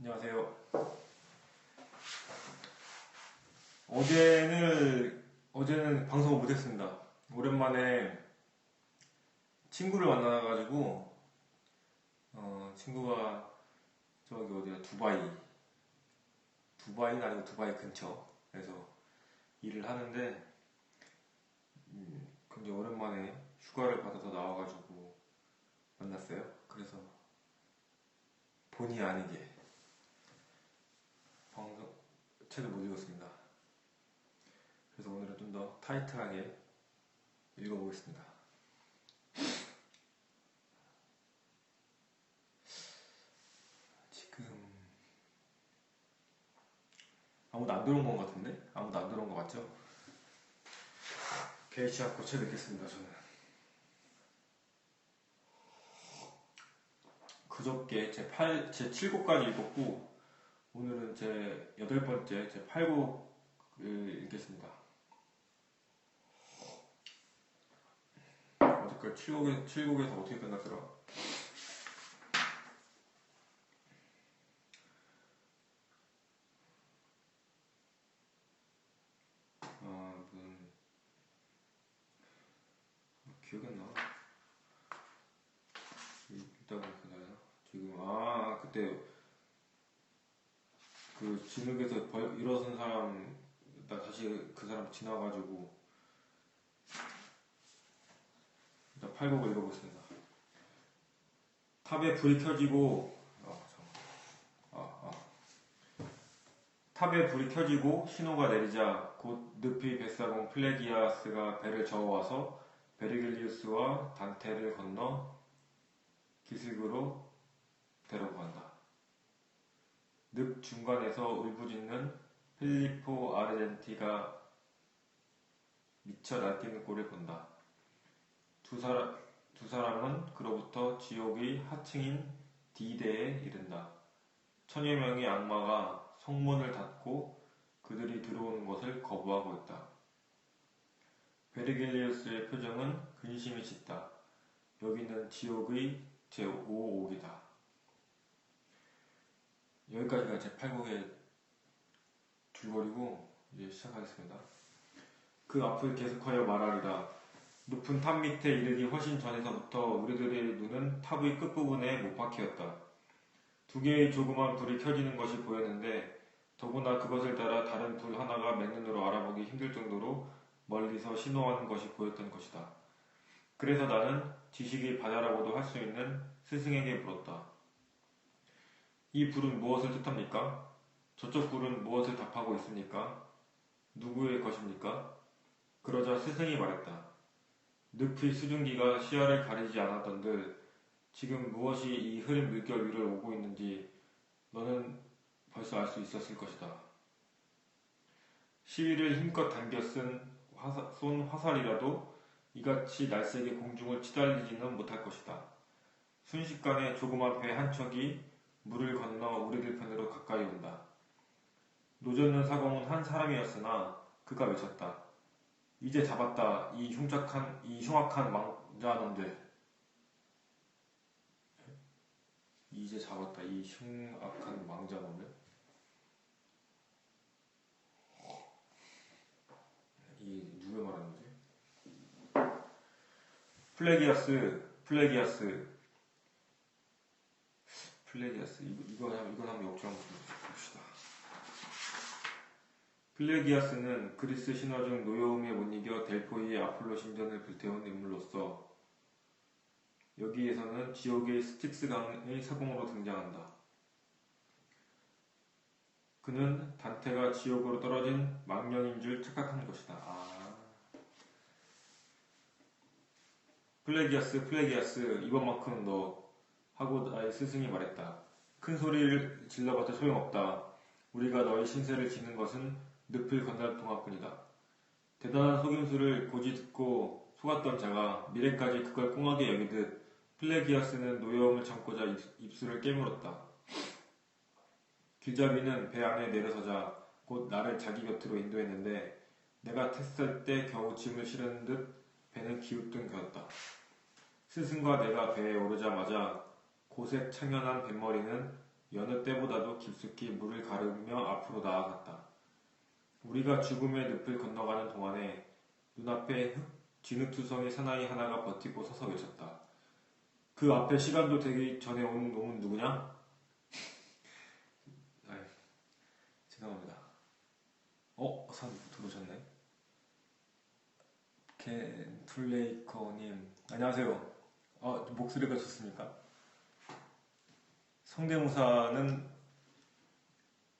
안녕하세요. 어제는 방송을 못했습니다. 오랜만에 친구를 만나가지고 친구가 저기 어디야, 두바이는 아니고 두바이 근처에서 일을 하는데 굉장히 오랜만에 휴가를 받아서 나와가지고 만났어요. 그래서 본의 아니게 책을 못 읽었습니다. 그래서 오늘은 좀 더 타이트하게 읽어보겠습니다. 지금 아무도 안 들어온 것 같은데? 아무도 안 들어온 것 같죠? 개의치 않고 책 읽겠습니다. 저는 그저께 제 7곡까지 읽었고 오늘은 제 8번째, 제 8곡을 읽겠습니다. 어제까지 7곡에서 어떻게 끝났더라? 기억이 안 나. 이따가 그나요? 지금, 그때 그 진흙에서 일어선 사람, 나 다시 그 사람 지나가지고 일단 8곡을 읽어보겠습니다. 탑에 불이 켜지고 탑에 불이 켜지고 신호가 내리자 곧 늪이 뱃사공 플레기아스가 배를 저어와서 베르길리우스와 단테를 건너 기슭으로 데려고 간다. 늪 중간에서 울부짖는 필리포 아르젠티가 미쳐 날뛰는 꼴을 본다. 두 사람은 그로부터 지옥의 하층인 D대에 이른다. 천여 명의 악마가 성문을 닫고 그들이 들어오는 것을 거부하고 있다. 베르길리우스의 표정은 근심이 짙다. 여기는 지옥의 제5옥이다. 여기까지가 제 8곡의 줄거리고 이제 시작하겠습니다. 그 앞을 계속하여 말하리라. 높은 탑 밑에 이르기 훨씬 전에서부터 우리들의 눈은 탑의 끝부분에 못 박히었다. 두 개의 조그만 불이 켜지는 것이 보였는데 더구나 그것을 따라 다른 불 하나가 맨눈으로 알아보기 힘들 정도로 멀리서 신호하는 것이 보였던 것이다. 그래서 나는 지식의 바다라고도 할 수 있는 스승에게 물었다. 이 불은 무엇을 뜻합니까? 저쪽 불은 무엇을 답하고 있습니까? 누구의 것입니까? 그러자 스승이 말했다. 늪의 수증기가 시야를 가리지 않았던들 지금 무엇이 이 흐린 물결 위를 오고 있는지 너는 벌써 알 수 있었을 것이다. 시위를 힘껏 당겨 쏜 화살이라도 이같이 날쌔게 공중을 치달리지는 못할 것이다. 순식간에 조그만 배 한 척이 물을 건너 우리들 편으로 가까이 온다. 노젓는 사공은 한 사람이었으나 그가 외쳤다. 이제 잡았다. 이 흉악한 망자놈들. 이제 잡았다. 이 흉악한 망자놈들. 이 누가 말하는 거지? 플레기아스. 이건 한번 역주 한번 봅시다. 플레기아스는 그리스 신화 중 노여움에 못 이겨 델포이의 아폴로 신전을 불태운 인물로서 여기에서는 지옥의 스틱스 강의 사공으로 등장한다. 그는 단테가 지옥으로 떨어진 망령인 줄 착각한 것이다. 플레기아스, 이번만큼은 너 하고 나의 스승이 말했다. 큰 소리를 질러봤자 소용없다. 우리가 너의 신세를 지는 것은 늪을 건널 동안뿐이다. 대단한 속임수를 고지 듣고 속았던 자가 미래까지 그걸 꽁하게 여기듯 플레기아스는 노여움을 참고자 입술을 깨물었다. 길잡이는 배 안에 내려서자 곧 나를 자기 곁으로 인도했는데 내가 탔을 때 겨우 짐을 실은 듯 배는 기우뚱거렸다. 스승과 내가 배에 오르자마자 고색 창연한 뱃머리는 여느 때보다도 깊숙이 물을 가르며 앞으로 나아갔다. 우리가 죽음의 늪을 건너가는 동안에 눈앞에 진흙투성이 사나이 하나가 버티고 서서 외쳤다. 그 앞에 시간도 되기 전에 온 놈은 누구냐? 아이, 죄송합니다. 사람 들어오셨네. 겐툴레이커님, 안녕하세요. 목소리가 좋습니까? 성대모사는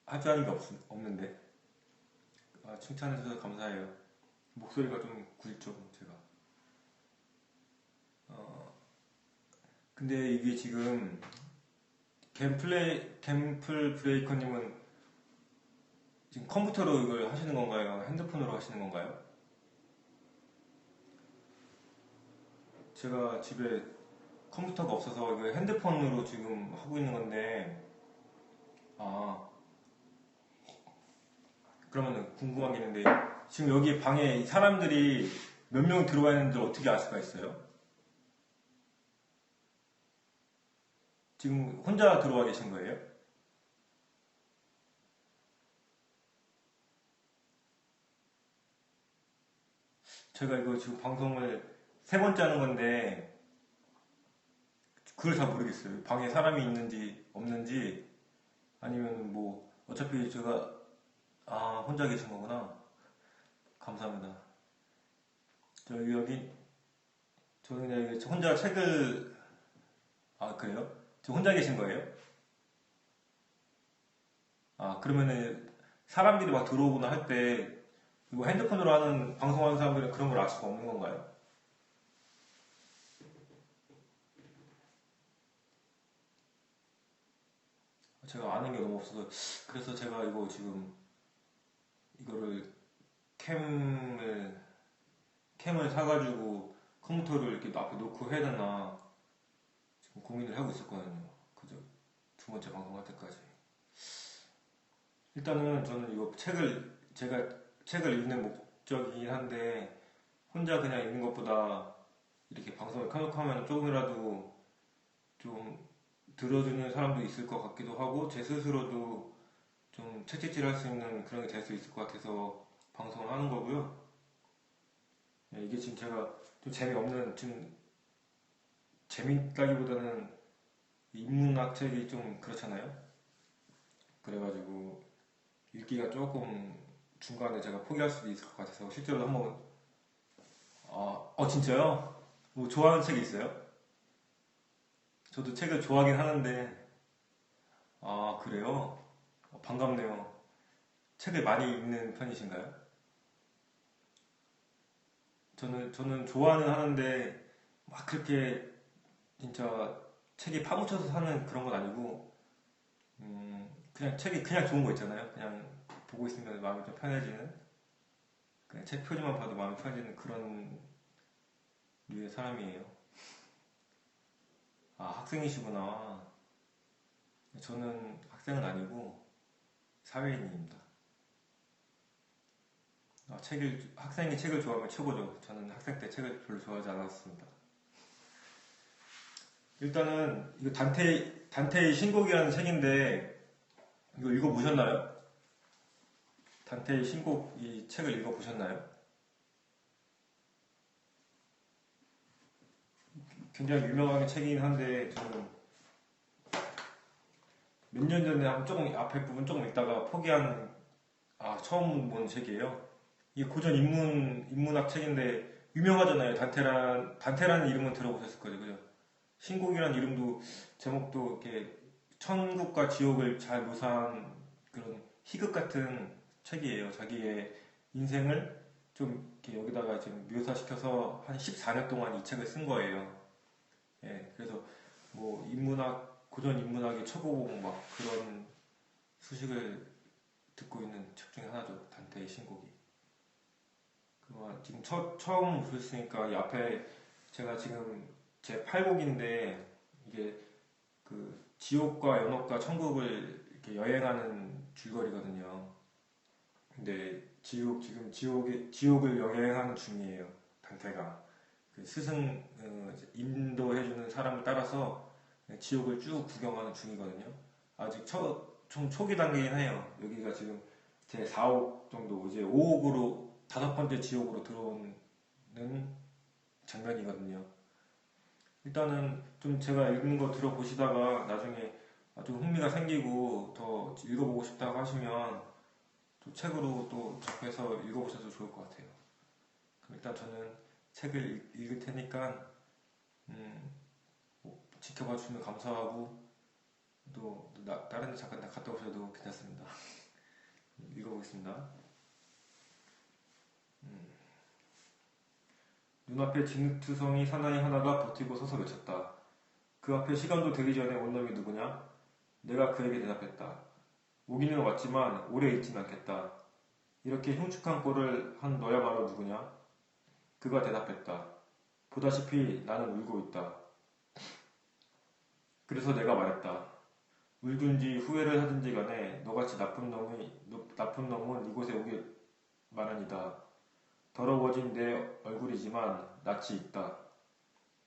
할 줄 아는 게 없는데. 칭찬해주셔서 감사해요. 목소리가 좀 굵죠, 제가. 근데 이게 지금, 갬플 브레이커님은 지금 컴퓨터로 이걸 하시는 건가요? 핸드폰으로 하시는 건가요? 제가 집에 컴퓨터가 없어서 이거 핸드폰으로 지금 하고 있는 건데, 그러면 궁금한 게 있는데, 지금 여기 방에 사람들이 몇 명 들어와 있는지 어떻게 알 수가 있어요? 지금 혼자 들어와 계신 거예요? 제가 이거 지금 방송을 3번째 하는 건데, 그걸 잘 모르겠어요. 방에 사람이 있는지 없는지, 아니면 뭐, 어차피 제가, 혼자 계신 거구나. 감사합니다. 저는 그냥 혼자 책을, 그래요? 지금 혼자 계신 거예요? 그러면은 사람들이 막 들어오거나 할 때, 이거 핸드폰으로 하는, 방송하는 사람들은 그런 걸 알 수가 없는 건가요? 제가 아는 게 너무 없어서, 그래서 제가 이거 지금, 이거를, 캠을, 캠을 사가지고 컴퓨터를 이렇게 앞에 놓고 해야 되나, 지금 고민을 하고 있었거든요. 그죠? 2번째 방송할 때까지. 일단은 저는 이거 제가 책을 읽는 목적이긴 한데, 혼자 그냥 읽는 것보다 이렇게 방송을 켜놓고 하면 조금이라도 좀 들어주는 사람도 있을 것 같기도 하고, 제 스스로도 좀 채찍질 할 수 있는 그런 게 될 수 있을 것 같아서 방송을 하는 거고요. 이게 지금 제가 좀 재미없는, 지금 재밌다기보다는 인문학 책이 좀 그렇잖아요. 그래가지고 읽기가 조금 중간에 제가 포기할 수도 있을 것 같아서 실제로 한번, 진짜요? 뭐 좋아하는 책이 있어요? 저도 책을 좋아하긴 하는데, 그래요? 반갑네요. 책을 많이 읽는 편이신가요? 저는 좋아는 하는데, 막 그렇게 진짜 책이 파묻혀서 사는 그런 건 아니고, 그냥 책이 그냥 좋은 거 있잖아요. 그냥 보고 있으면 마음이 좀 편해지는, 그냥 책 표지만 봐도 마음이 편해지는 그런 류의 사람이에요. 학생이시구나. 저는 학생은 아니고 사회인입니다. 학생이 책을 좋아하면 최고죠. 저는 학생 때 책을 별로 좋아하지 않았습니다. 일단은 이거 단테의 신곡이라는 책인데 이거 읽어보셨나요? 단테의 신곡 이 책을 읽어보셨나요? 굉장히 유명한 책이긴 한데 저는 몇 년 전에 조금 앞에 부분 조금 읽다가 포기한 처음 본 책이에요. 이게 고전 인문학 책인데 유명하잖아요. 단테라는 이름은 들어보셨을 거죠, 그죠? 신곡이라는 이름도 제목도 이렇게 천국과 지옥을 잘 묘사한 그런 희극 같은 책이에요. 자기의 인생을 좀 이렇게 여기다가 지금 묘사시켜서 한 14년 동안 이 책을 쓴 거예요. 그래서 뭐 고전 인문학의 최고봉 막 그런 수식을 듣고 있는 책 중에 하나죠. 단테의 신곡이. 지금 처음 보셨으니까 이 앞에 제가 지금 제 8곡인데 이게 그 지옥과 연옥과 천국을 이렇게 여행하는 줄거리거든요. 근데 지금 지옥을 여행하는 중이에요. 단테가 그 인도해주는 사람을 따라서 지옥을 쭉 구경하는 중이거든요. 아직 총 초기 단계긴 해요. 여기가 지금 제 4옥 정도, 이제 5옥으로, 5번째 지옥으로 들어오는 장면이거든요. 일단은 좀 제가 읽는 거 들어보시다가 나중에 아주 흥미가 생기고 더 읽어보고 싶다고 하시면 또 책으로 또 접해서 읽어보셔도 좋을 것 같아요. 그럼 일단 저는 책을 읽을 테니까 뭐 지켜봐 주시면 감사하고, 또 다른 데 잠깐 갔다 오셔도 괜찮습니다. 읽어보겠습니다. 눈앞에 진흙투성이 사나이 하나가 버티고 서서 외쳤다. 그 앞에 시간도 되기 전에 온 놈이 누구냐? 내가 그에게 대답했다. 오기는 왔지만 오래 있진 않겠다. 이렇게 흉측한 꼴을 한 너야말로 누구냐? 그가 대답했다. 보다시피 나는 울고 있다. 그래서 내가 말했다. 울든지 후회를 하든지 간에 너같이 나쁜 놈은 이곳에 오길 마련이다. 더러워진 내 얼굴이지만 낯이 있다.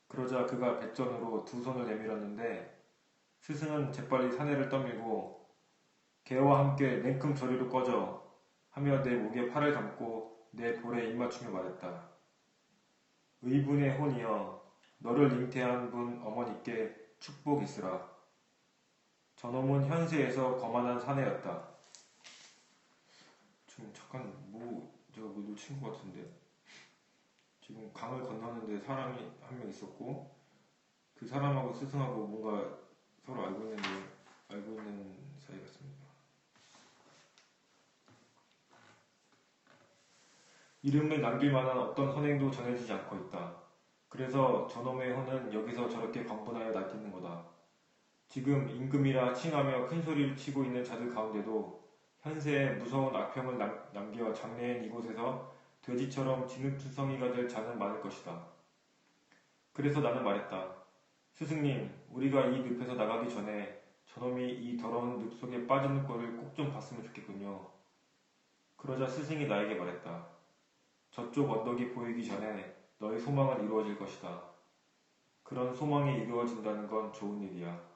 그러자 그가 뱃전으로 두 손을 내밀었는데 스승은 재빨리 사내를 떠밀고 개와 함께 냉큼 저리로 꺼져 하며 내 목에 팔을 감고 내 볼에 입 맞추며 말했다. 의분의 혼이여, 너를 잉태한 분 어머니께 축복 있으라. 저놈은 현세에서 거만한 사내였다. 지금 잠깐 제가 뭐 놓친 것 같은데, 지금 강을 건너는데 사람이 한 명 있었고 그 사람하고 스승하고 뭔가 서로 알고 있는 사이 같습니다. 이름을 남길 만한 어떤 선행도 전해지지 않고 있다. 그래서 저놈의 혼은 여기서 저렇게 광분하여 날뛰는 거다. 지금 임금이라 칭하며 큰 소리를 치고 있는 자들 가운데도 현세에 무서운 악평을 남겨 장래인 이곳에서 돼지처럼 진흙투성이가 될 자는 많을 것이다. 그래서 나는 말했다. 스승님, 우리가 이 늪에서 나가기 전에 저놈이 이 더러운 늪 속에 빠지는 꼴을 꼭 좀 봤으면 좋겠군요. 그러자 스승이 나에게 말했다. 저쪽 언덕이 보이기 전에 너의 소망은 이루어질 것이다. 그런 소망이 이루어진다는 건 좋은 일이야.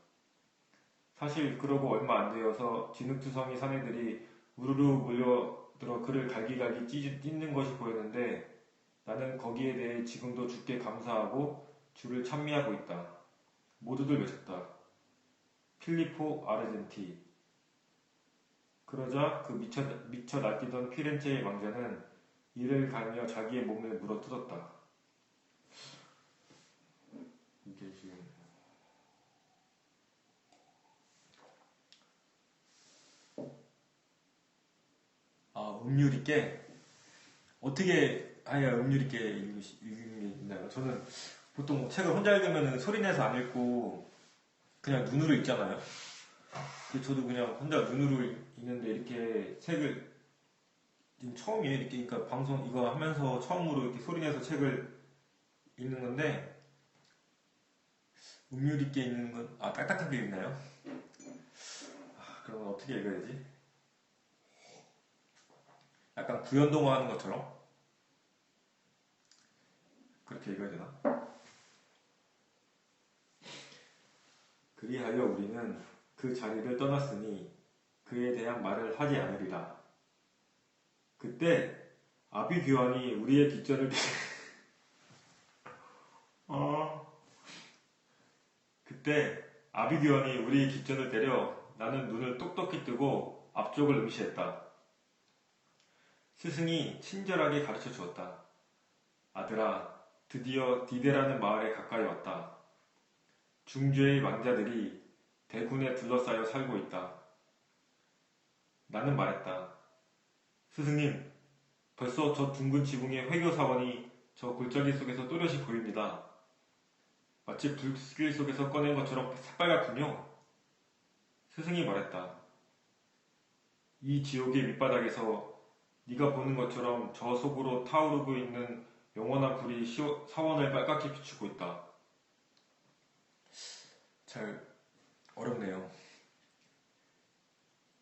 사실 그러고 얼마 안 되어서 진흙투성이 사내들이 우르르 몰려들어 그를 갈기갈기 찢는 것이 보였는데 나는 거기에 대해 지금도 주께 감사하고 주를 찬미하고 있다. 모두들 외쳤다. 필리포 아르젠티. 그러자 그 미쳐 날뛰던 피렌체의 왕자는 이를 갈며 자기의 몸을 물어뜯었다. 이게 지금 음률 있게 어떻게 해야 음률 있게 읽는 게 있나요? 저는 보통 책을 혼자 읽으면 소리내서 안 읽고 그냥 눈으로 읽잖아요. 저도 그냥 혼자 눈으로 읽는데 이렇게 책을 지금 처음이에요. 이렇게 그러니까 방송 이거 하면서 처음으로 이렇게 소리내서 책을 읽는 건데 음률 있게 읽는 건 딱딱하게 읽나요? 그러면 어떻게 읽어야 되지? 약간 구연동화 하는 것처럼 그렇게 읽어야 되나? 그리하여 우리는 그 자리를 떠났으니 그에 대한 말을 하지 않으리라. 그때 아비규환이 우리의 뒷전을 그때 아비규환이 우리의 뒷전을 때려 나는 눈을 똑똑히 뜨고 앞쪽을 응시했다. 스승이 친절하게 가르쳐 주었다. 아들아, 드디어 디데라는 마을에 가까이 왔다. 중주의 왕자들이 대군에 둘러싸여 살고 있다. 나는 말했다. 스승님, 벌써 저 둥근 지붕의 회교사원이 저 골짜기 속에서 또렷이 보입니다. 마치 불길 속에서 꺼낸 것처럼 새빨갛군요. 스승이 말했다. 이 지옥의 밑바닥에서 네가 보는 것처럼 저 속으로 타오르고 있는 영원한 불이 사원을 빨갛게 비추고 있다. 잘 어렵네요.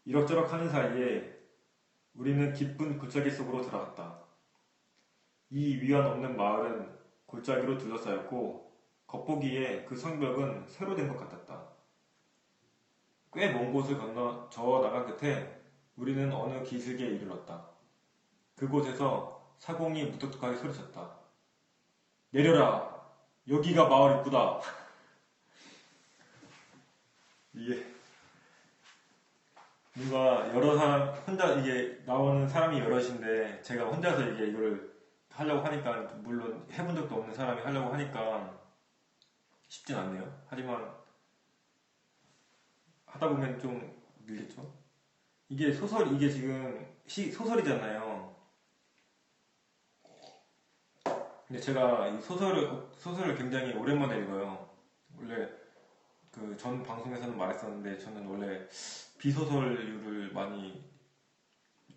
이럭저럭 하는 사이에 우리는 깊은 골짜기 속으로 들어갔다. 이 위안 없는 마을은 골짜기로 둘러싸였고 겉보기에 그 성벽은 새로 된 것 같았다. 꽤 먼 곳을 건너 저 나간 끝에 우리는 어느 기슭에 이르렀다. 그곳에서 사공이 무뚝뚝하게 소리쳤다. 내려라! 여기가 마을 입구다! 이게 뭔가 여러 사람, 혼자 이게 나오는 사람이 여럿인데 제가 혼자서 이걸 하려고 하니까, 물론 해본 적도 없는 사람이 하려고 하니까 쉽진 않네요. 하지만 하다 보면 좀 늘겠죠? 이게 이게 지금 소설이잖아요. 근데 제가 이 소설을 굉장히 오랜만에 읽어요. 원래 그 전 방송에서는 말했었는데 저는 원래 비소설류를 많이,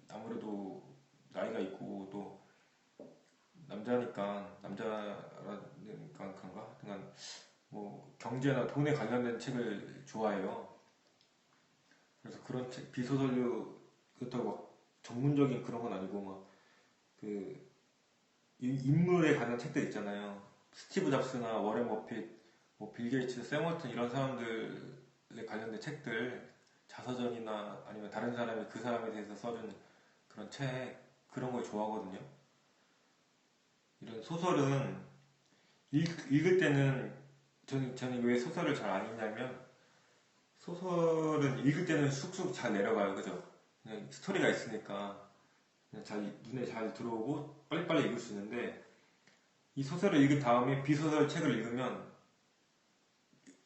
아무래도 나이가 있고 또 남자라니까 그런가? 하여튼 뭐 경제나 돈에 관련된 책을 좋아해요. 그래서 그런 책, 비소설류, 그렇다고 막 전문적인 그런 건 아니고 막 그 인물에 관한 책들 있잖아요. 스티브 잡스나 워렌 버핏, 뭐 빌 게이츠, 샘 월튼 이런 사람들에 관련된 책들, 자서전이나 아니면 다른 사람이 그 사람에 대해서 써준 그런 책, 그런 걸 좋아하거든요. 이런 소설은 읽을 때는, 저는 왜 소설을 잘 안 읽냐면, 소설은 읽을 때는 쑥쑥 잘 내려가요. 그죠? 그냥 스토리가 있으니까 그냥 눈에 잘 들어오고 빨리빨리 읽을 수 있는데, 이 소설을 읽은 다음에 비소설 책을 읽으면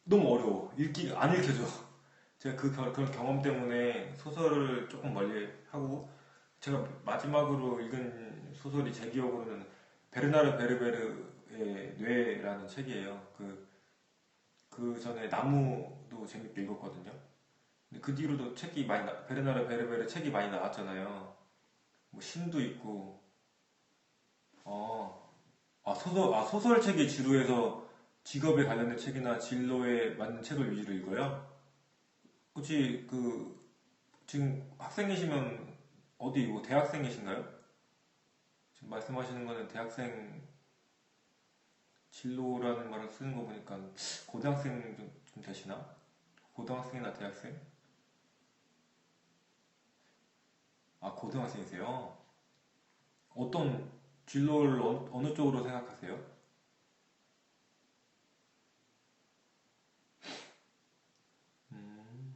너무 어려워. 안 읽혀져. 제가 그런 경험 때문에 소설을 조금 멀리 하고, 제가 마지막으로 읽은 소설이 제 기억으로는 베르나르 베르베르의 뇌라는 책이에요. 그 전에 나무도 재밌게 읽었거든요. 근데 그 뒤로도 베르나르 베르베르 책이 많이 나왔잖아요. 뭐 신도 있고, 소설책이 지루해서 직업에 관련된 책이나 진로에 맞는 책을 위주로 읽어요? 혹시 지금 학생이시면 어디 대학생이신가요? 지금 말씀하시는 거는 대학생 진로라는 말을 쓰는 거 보니까 고등학생 좀 되시나? 고등학생이나 대학생? 아, 고등학생이세요? 어떤 진로를 어느 쪽으로 생각하세요? 음,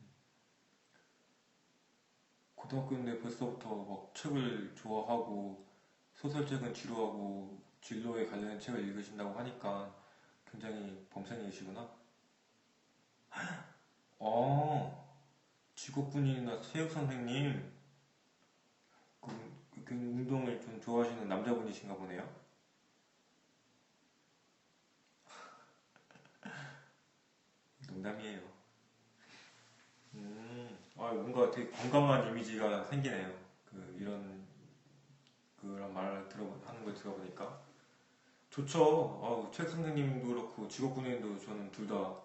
고등학교인데 벌써부터 막 책을 좋아하고 소설책은 지루하고 진로에 관련된 책을 읽으신다고 하니까 굉장히 범생이시구나. 직업군인이나 체육 선생님, 그 운동을 좀 좋아하시는 남자분이신가 보네요. 농담이에요. 뭔가 되게 건강한 이미지가 생기네요. 그런 말을 하는 걸 들어보니까. 좋죠. 책 선생님도 그렇고 직업군인도 저는 둘 다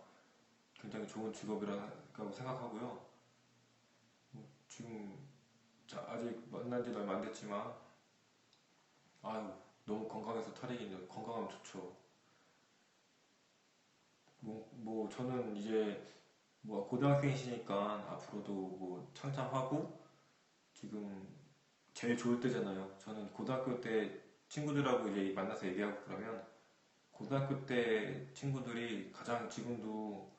굉장히 좋은 직업이라고 생각하고요. 지금 아직 만난 지도 얼마 안 됐지만, 아유, 너무 건강해서 탈이긴 건강하면 좋죠. 저는 이제 뭐 고등학생이시니까 앞으로도 뭐 창창하고 지금 제일 좋을 때잖아요. 저는 고등학교 때 친구들하고 이제 만나서 얘기하고 그러면 고등학교 때 친구들이 가장 지금도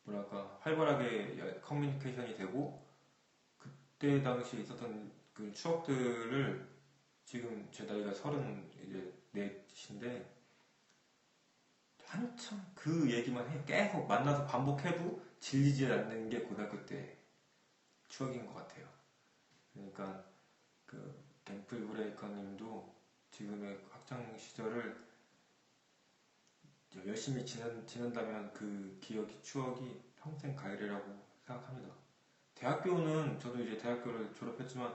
뭐랄까 활발하게 커뮤니케이션이 되고 그때 당시에 있었던 그 추억들을, 지금 제 나이가 34인데 한참 그 얘기만 해 계속 만나서 반복해도 질리지 않는 게 고등학교 때 추억인 것 같아요. 그러니까 그 갱플 브레이커님도 지금의 학창 시절을 열심히 지낸다면 그 기억이, 추억이 평생 가리라고 생각합니다. 대학교는 저도 이제 대학교를 졸업했지만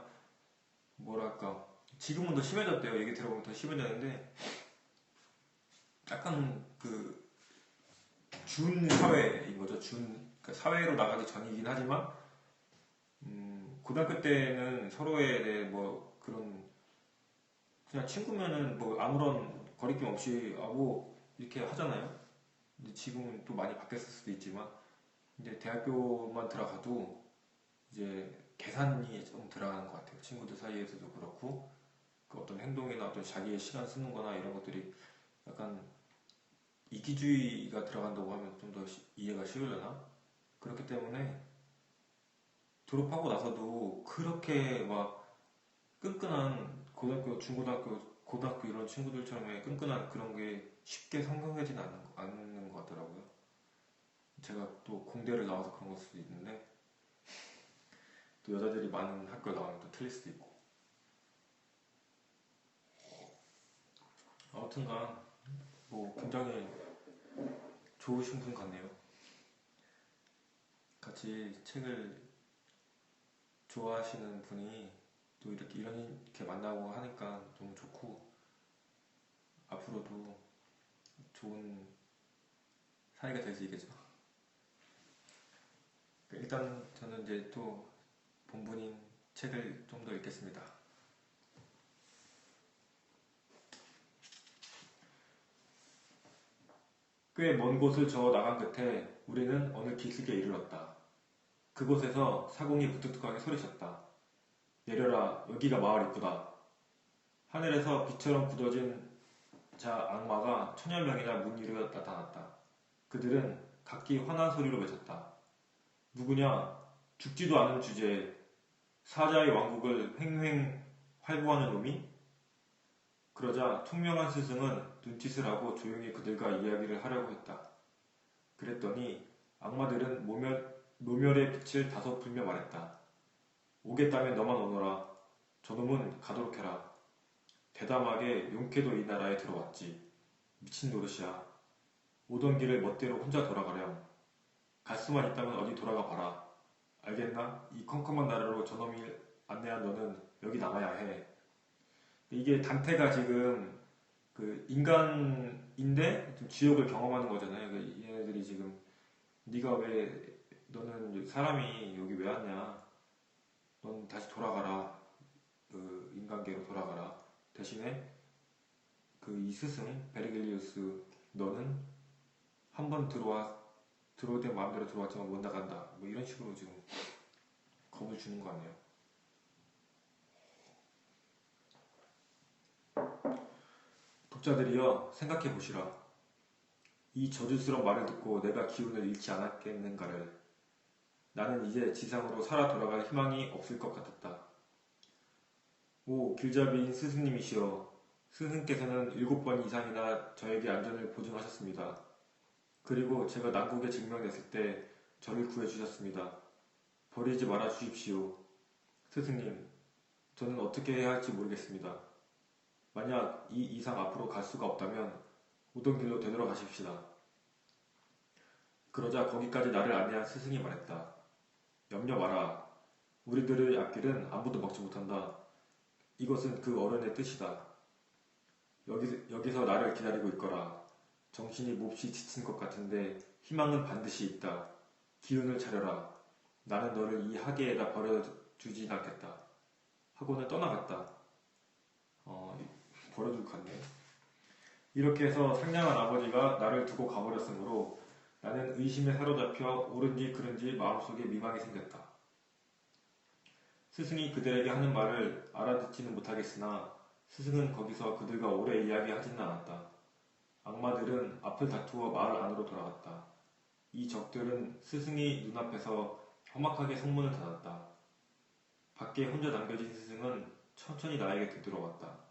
뭐랄까 지금은 더 심해졌대요. 얘기 들어보면 더 심해졌는데 약간 준 사회인 거죠. 그러니까 사회로 나가기 전이긴 하지만 고등학교 때는 서로에 대해 뭐 그런, 그냥 친구면은 뭐 아무런 거리낌 없이 하고 이렇게 하잖아요. 근데 지금은 또 많이 바뀌었을 수도 있지만 이제 대학교만 들어가도 이제 계산이 좀 들어가는 것 같아요. 친구들 사이에서도 그렇고 그 어떤 행동이나 어떤 자기의 시간 쓰는 거나 이런 것들이 약간 이기주의가 들어간다고 하면 좀 더 이해가 쉬우려나? 그렇기 때문에 졸업하고 나서도 그렇게 막 끈끈한 고등학교, 중고등학교, 고등학교 이런 친구들처럼의 끈끈한 그런 게 쉽게 성공하진 않는 것 같더라고요. 제가 또 공대를 나와서 그런 걸 수도 있는데 또 여자들이 많은 학교를 나오면 또 틀릴 수도 있고 아무튼간 뭐 굉장히 좋으신 분 같네요. 같이 책을 좋아하시는 분이 또 이렇게 만나고 하니까 너무 좋고 앞으로도 좋은 사이가 될 수 있겠죠. 일단 저는 이제 또 본분인 책을 좀 더 읽겠습니다. 꽤 먼 곳을 저어 나간 끝에 우리는 어느 기슭에 이르렀다. 그곳에서 사공이 무뚝뚝하게 소리쳤다. 내려라, 여기가 마을 입구다. 하늘에서 빛처럼 굳어진 자 악마가 천여 명이나 문 위로 나타났다. 그들은 각기 환한 소리로 외쳤다. 누구냐? 죽지도 않은 주제에 사자의 왕국을 횡횡 활보하는 놈이? 그러자 총명한 스승은 눈짓을 하고 조용히 그들과 이야기를 하려고 했다. 그랬더니 악마들은 모멸의 빛을 다소 불며 말했다. 오겠다면 너만 오너라. 저놈은 가도록 해라. 대담하게 용케도 이 나라에 들어왔지. 미친 노릇이야. 오던 길을 멋대로 혼자 돌아가렴. 갈 수만 있다면 어디 돌아가 봐라. 알겠나? 이 컴컴한 나라로 저놈이 안내한 너는 여기 남아야 해. 이게 단테가 지금 그 인간인데 좀 지옥을 경험하는 거잖아요. 얘네들이 지금 네가 왜 너는 사람이 여기 왜 왔냐? 넌 다시 돌아가라. 그 인간계로 돌아가라. 대신에 그 이 스승 베르길리우스 너는 한 번 들어올 때 마음대로 들어왔지만 못 나간다. 뭐 이런 식으로 지금 겁을 주는 거 아니에요. 독자들이여 생각해 보시라. 이 저주스러운 말을 듣고 내가 기운을 잃지 않았겠는가를. 나는 이제 지상으로 살아 돌아갈 희망이 없을 것 같았다. 오 길잡이인 스승님이시여. 스승께서는 7번 이상이나 저에게 안전을 보증하셨습니다. 그리고 제가 난국에 직면했을 때 저를 구해주셨습니다. 버리지 말아 주십시오. 스승님, 저는 어떻게 해야 할지 모르겠습니다. 만약 이 이상 앞으로 갈 수가 없다면 오던 길로 되돌아가십시다. 그러자 거기까지 나를 안내한 스승이 말했다. 염려 마라. 우리들의 앞길은 아무도 막지 못한다. 이것은 그 어른의 뜻이다. 여기서 나를 기다리고 있거라. 정신이 몹시 지친 것 같은데 희망은 반드시 있다. 기운을 차려라. 나는 너를 이 하계에다 버려주진 않겠다. 하고는 떠나갔다. 버려두고 갔네. 이렇게 해서 상냥한 아버지가 나를 두고 가버렸으므로 나는 의심에 사로잡혀 옳은지 그른지 마음속에 미망이 생겼다. 스승이 그들에게 하는 말을 알아듣지는 못하겠으나 스승은 거기서 그들과 오래 이야기하지는 않았다. 악마들은 앞을 다투어 마을 안으로 돌아갔다. 이 적들은 스승이 눈앞에서 험악하게 성문을 닫았다. 밖에 혼자 남겨진 스승은 천천히 나에게 되돌아왔다.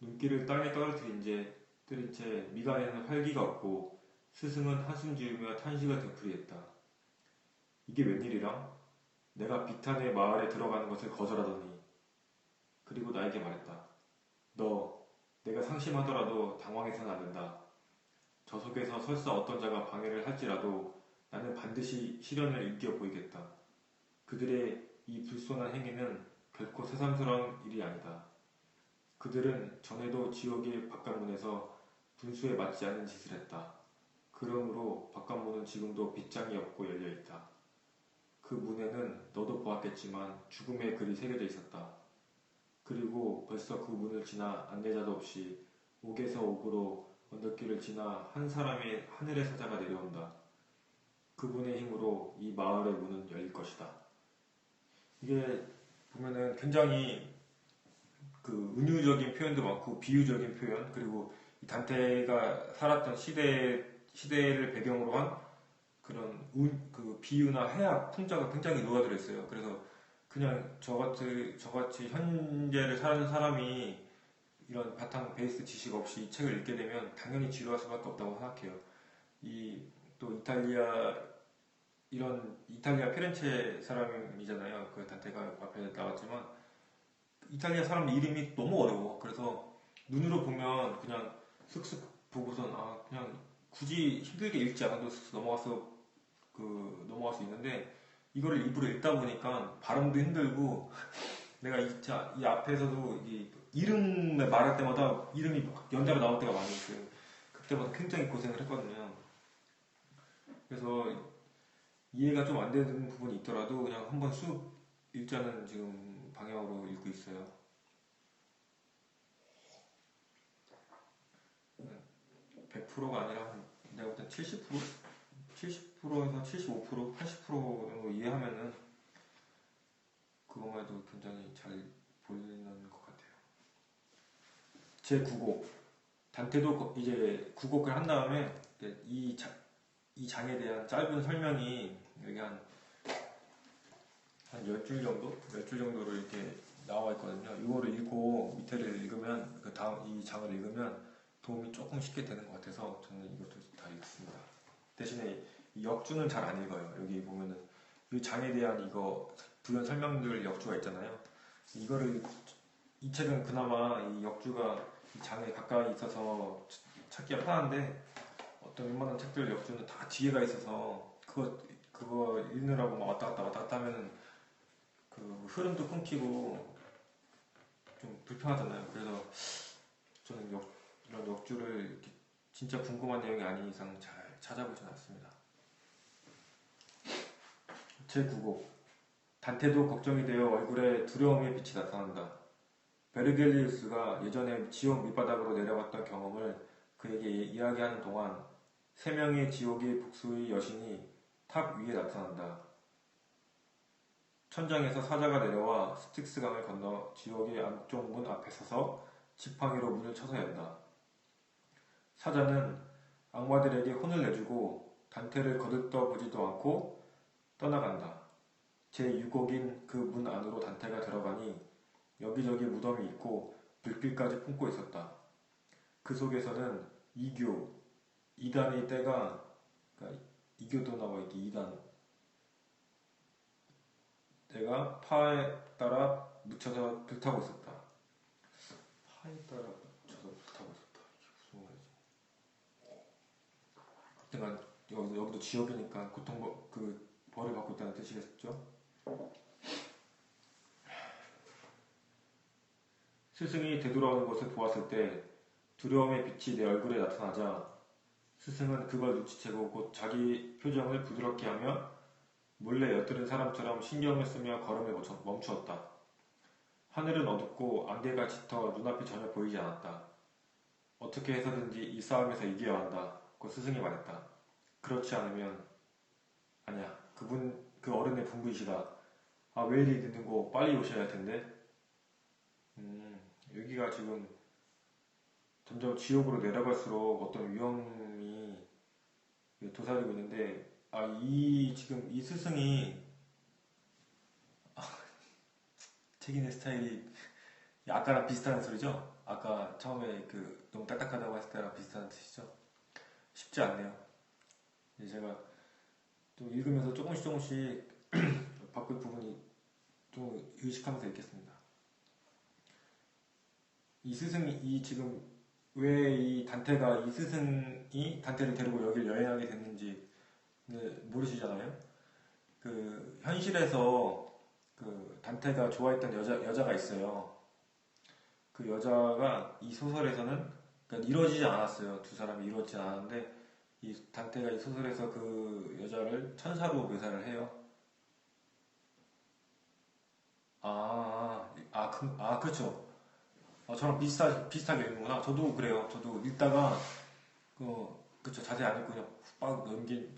눈길을 땅에 떨어뜨린 채 미간에는 활기가 없고 스승은 한숨 지으며 탄식을 되풀이했다. 이게 웬일이람? 내가 비탄의 마을에 들어가는 것을 거절하더니 그리고 나에게 말했다. 내가 상심하더라도 당황해서는 안 된다. 저 속에서 설사 어떤 자가 방해를 할지라도 나는 반드시 시련을 이겨 보이겠다. 그들의 이 불손한 행위는 결코 새삼스러운 일이 아니다. 그들은 전에도 지옥의 바깥문에서 분수에 맞지 않는 짓을 했다. 그러므로 바깥문은 지금도 빗장이 없고 열려있다. 그 문에는 너도 보았겠지만 죽음의 글이 새겨져 있었다. 그리고 벌써 그 문을 지나 안내자도 없이 옥에서 옥으로 언덕길을 지나 한 사람의 하늘의 사자가 내려온다. 그분의 힘으로 이 마을의 문은 열릴 것이다. 이게 보면은 굉장히 그 은유적인 표현도 많고 비유적인 표현, 그리고 이 단테가 살았던 시대를 배경으로 한 그런 그 비유나 해학 풍자가 굉장히 녹아들어 있어요. 그래서 그냥 저같이 현재를 사는 사람이 이런 바탕 베이스 지식 없이 이 책을 읽게 되면 당연히 지루할 수밖에 없다고 생각해요. 이 또 이탈리아 피렌체 사람이잖아요. 그 단테가 앞에 나왔지만 이탈리아 사람 이름이 너무 어려워. 그래서 눈으로 보면 그냥 슥슥 보고선 그냥 굳이 힘들게 읽지 않아도 슥슥 넘어갈 수 있는데 이거를 입으로 읽다 보니까 발음도 힘들고 내가 이 앞에서도 이 이름을 말할 때마다 이름이 연달아 나올 때가 많이 있어요. 그때마다 굉장히 고생을 했거든요. 그래서 이해가 좀 안 되는 부분이 있더라도 그냥 한번 쑥 읽자는 지금 방향으로 읽고 있어요. 100%가 아니라 내가 볼 땐 70%? 70%에서 75%, 80% 정도 이해하면은 그것만 해도 굉장히 잘 보이는 것 같아요. 제 9곡. 단테도 이제 9곡을 한 다음에 이 장에 대한 짧은 설명이 여기 한 10줄 정도? 10줄 정도로 이렇게 나와 있거든요. 이거를 읽고 밑에를 읽으면, 그 다음 이 장을 읽으면 도움이 조금 쉽게 되는 것 같아서 저는 이것도 다 읽습니다. 대신에 이 역주는 잘 안 읽어요. 여기 보면은 이 장에 대한 이거 부연 설명들 역주가 있잖아요. 이 책은 그나마 이 역주가 이 장에 가까이 있어서 찾기가 편한데 어떤 웬만한 책들 역주는 다 뒤에가 있어서 그거 읽느라고 막 왔다 갔다 하면은 그 흐름도 끊기고 좀 불편하잖아요. 그래서 저는 이런 역주를 진짜 궁금한 내용이 아닌 이상 잘 찾아보진 않습니다. 제9곡. 단테도 걱정이 되어 얼굴에 두려움의 빛이 나타난다. 베르겔리우스가 예전에 지옥 밑바닥으로 내려갔던 경험을 그에게 이야기하는 동안 세 명의 지옥의 복수의 여신이 탑 위에 나타난다. 천장에서 사자가 내려와 스틱스강을 건너 지옥의 안쪽 문 앞에 서서 지팡이로 문을 쳐서 연다. 사자는 악마들에게 혼을 내주고 단테를 거들떠보지도 않고 떠나간다. 제6곡인 그 문 안으로 단테가 들어가니 여기저기 무덤이 있고 불길까지 품고 있었다. 그 속에서는 이단의 때가, 그러니까 이교도 나와 있기, 이단 때가 파에 따라 묻혀서 불타고 있었다. 파에 따라 묻혀서 불타고 있었다. 이게 무슨 말이지? 하여튼간 여기도 지옥이니까 벌을 받고 있다는 뜻이겠죠? 스승이 되돌아오는 것을 보았을 때 두려움의 빛이 내 얼굴에 나타나자 스승은 그걸 눈치채고 곧 자기 표정을 부드럽게 하며 몰래 엿들은 사람처럼 신경을 쓰며 걸음을 멈추었다. 하늘은 어둡고 안개가 짙어 눈앞이 전혀 보이지 않았다. 어떻게 해서든지 이 싸움에서 이겨야 한다. 고 스승이 말했다. 그렇지 않으면 아니야. 그 어른의 분부이시다. 왜 이리 늦는고 빨리 오셔야 할 텐데. 여기가 지금 점점 지옥으로 내려갈수록 어떤 위험이 도사리고 있는데, 지금 이 스승이, 책임의 스타일이 아까랑 비슷한 소리죠? 아까 처음에 너무 딱딱하다고 했을 때랑 비슷한 뜻이죠? 쉽지 않네요. 제가 또 읽으면서 조금씩 바꿀 부분이 좀 의식하면서 읽겠습니다. 이 스승이 지금 왜 이 단테가 이 스승이 단테를 데리고 여길 여행하게 됐는지 모르시잖아요. 현실에서 단테가 좋아했던 여자가 있어요. 그 여자가 이 소설에서는 그러니까 이루어지지 않았어요. 두 사람이 이루어지지 않았는데 이 단테가 이 소설에서 그 여자를 천사로 묘사를 해요. 그렇죠. 저랑 비슷하게 읽는구나. 저도 그래요. 저도 읽다가, 그쵸. 자세히 안 읽고 그냥 훅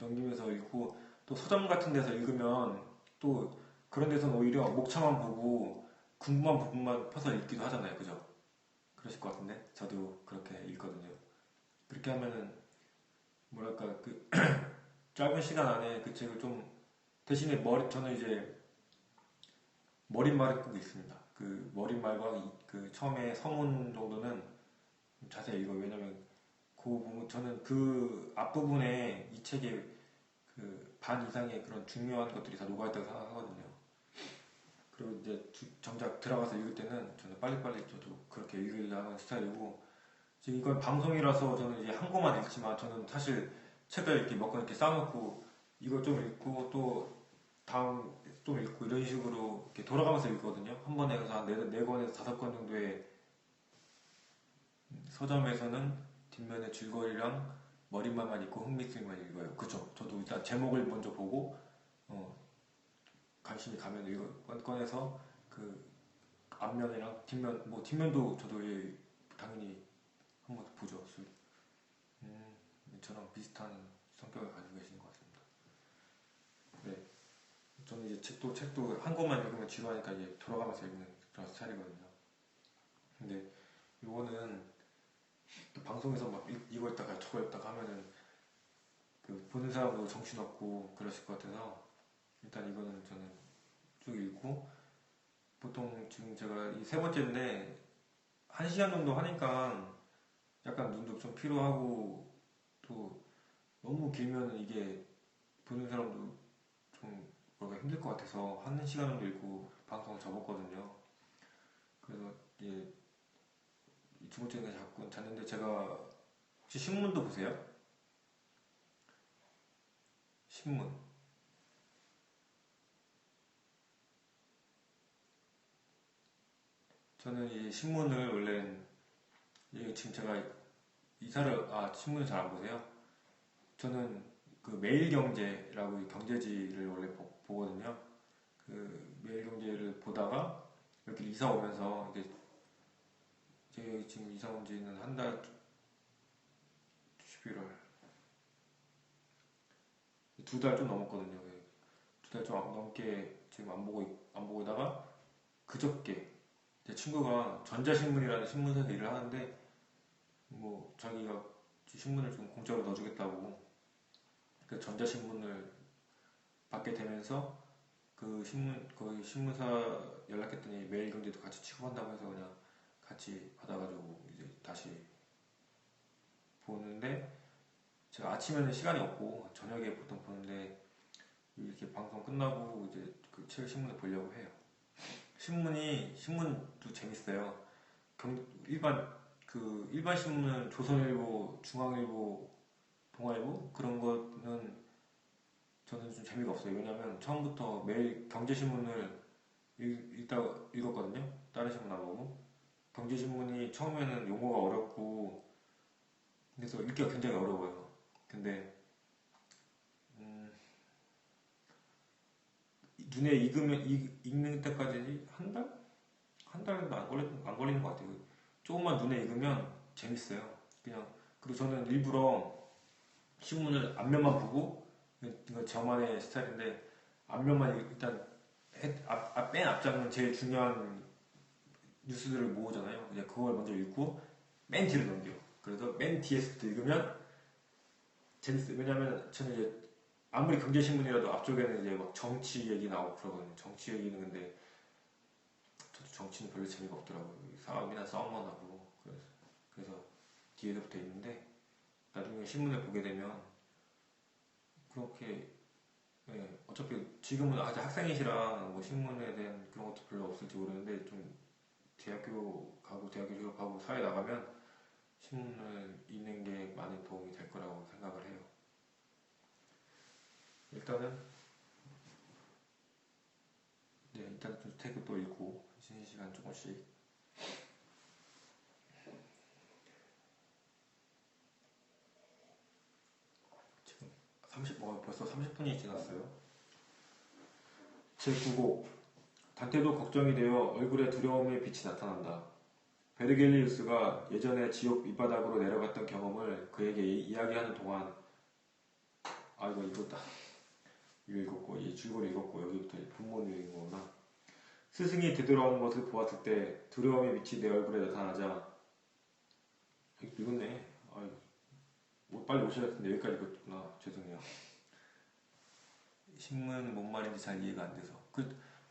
넘기면서 읽고, 또 서점 같은 데서 읽으면 또 그런 데서는 오히려 목차만 보고 궁금한 부분만 펴서 읽기도 하잖아요. 그죠? 그러실 것 같은데 저도 그렇게 읽거든요. 그렇게 하면은 뭐랄까 그 짧은 시간 안에 그 책을 좀 대신에 저는 이제 머릿말을 꼭 읽습니다. 그 머릿말과 그 처음에 서문 정도는 자세히 읽어요. 왜냐면 그 부분 저는 그 앞부분에 이 책에 그 반 이상의 그런 중요한 것들이 다 녹아있다고 생각하거든요. 그리고 이제 정작 들어가서 읽을 때는 저는 빨리빨리 저도 그렇게 읽으려는 스타일이고, 지금 이건 방송이라서 저는 이제 한 권만 읽지만 저는 사실 책을 이렇게 몇 권 이렇게 쌓아놓고 이거 좀 읽고 또 다음 좀 읽고 이런 식으로 이렇게 돌아가면서 읽거든요. 한 번에 해서 한 네 권에서 다섯 권 정도의 서점에서는 뒷면에 줄거리랑 머릿말만 읽고 흥미있으면 읽어요. 그죠? 저도 일단 제목을 먼저 보고 관심이 가면 이거 꺼내서 그 앞면이랑 뒷면, 뭐 뒷면도 저도 당연히 한번 보죠. 저랑 비슷한 성격을 가지고 계시는 것 같습니다. 네, 저는 이제 책도 한 권만 읽으면 지루하니까 이제 돌아가면서 읽는 그런 스타일이거든요. 근데 요거는 또 방송에서 막 이거 읽다가 저거 읽다가 하면은 그 보는 사람도 정신없고 그러실 것 같아서 일단 이거는 저는 쭉 읽고, 보통 지금 제가 이 세 번째인데 한 시간 정도 하니까 약간 눈도 좀 피로하고 또 너무 길면 이게 보는 사람도 좀 뭐가 힘들 것 같아서 한 시간 정도 읽고 방송을 접었거든요. 그래서 이제 두 번째는 자꾸 잤는데, 제가 혹시 신문도 보세요? 신문. 저는 이 신문을 원래 지금 제가 신문을 잘 안 보세요? 저는 그 매일경제라고 경제지를 원래 보거든요. 그 매일경제를 보다가 여기 이사 오면서 이제 제가 지금 이사 온 지는 한 달, 11월 두 달 좀 넘었거든요. 두 달 좀 넘게 지금 안 보고 있다가 그저께 제 친구가 전자신문이라는 신문사에서 일을 하는데 뭐 자기가 신문을 좀 공짜로 넣어주겠다고 그 전자신문을 받게 되면서 거기 신문사 연락했더니 매일경제도 같이 취급한다고 해서 그냥 같이 받아가지고 이제 다시 보는데, 제가 아침에는 시간이 없고 저녁에 보통 보는데 이렇게 방송 끝나고 이제 그 책 신문을 보려고 해요. 신문도 재밌어요. 일반 신문은 조선일보, 중앙일보, 동아일보 그런 거는 저는 좀 재미가 없어요. 왜냐면 처음부터 매일 경제신문을 읽었거든요. 다른 신문 안 보고. 경제신문이 처음에는 용어가 어렵고 그래서 읽기가 굉장히 어려워요. 근데 눈에 읽는 때까지 한 달? 한 달도 안 걸리는 것 같아요. 조금만 눈에 익으면 재밌어요. 그냥. 그리고 저는 일부러 신문을 앞면만 보고, 이거 저만의 스타일인데 앞면만 일단 맨 앞장은 제일 중요한 뉴스들을 모으잖아요. 그냥 그걸 먼저 읽고 맨 뒤로 넘겨. 그래서 맨 뒤에서부터 읽으면 재밌어요. 왜냐면 저는 이제 아무리 경제신문이라도 앞쪽에는 이제 막 정치 얘기 나오고 그러거든요. 정치 얘기는 근데 저도 정치는 별로 재미가 없더라고요. 싸움만 하고. 그래서 뒤에서 붙어 있는데 나중에 신문을 보게 되면 그렇게, 어차피 지금은 아직 학생이시라 뭐 신문에 대한 그런 것도 별로 없을지 모르는데, 좀 대학교 가고 대학교 졸업하고 사회 나가면 신문을 읽는 게 많이 도움이 될 거라고 생각을 해요. 일단은 좀 책을 또 읽고 쉬는 시간 조금씩. 지금 벌써 30분이 지났어요. 제9고 단테도 걱정이 되어 얼굴에 두려움의 빛이 나타난다. 베르겔리우스가 예전에 지옥 밑바닥으로 내려갔던 경험을 그에게 이야기하는 동안, 이거 읽었다. 읽었고 이 줄거리 읽었고 여기부터 본문 읽은 거구나. 스승이 되돌아오는 것을 보았을 때 두려움의 빛이 내 얼굴에 나타나자 읽었네. 뭐 빨리 오셔야 했는데 여기까지 읽었구나. 죄송해요. 신문 뭔 말인지 잘 이해가 안 돼서.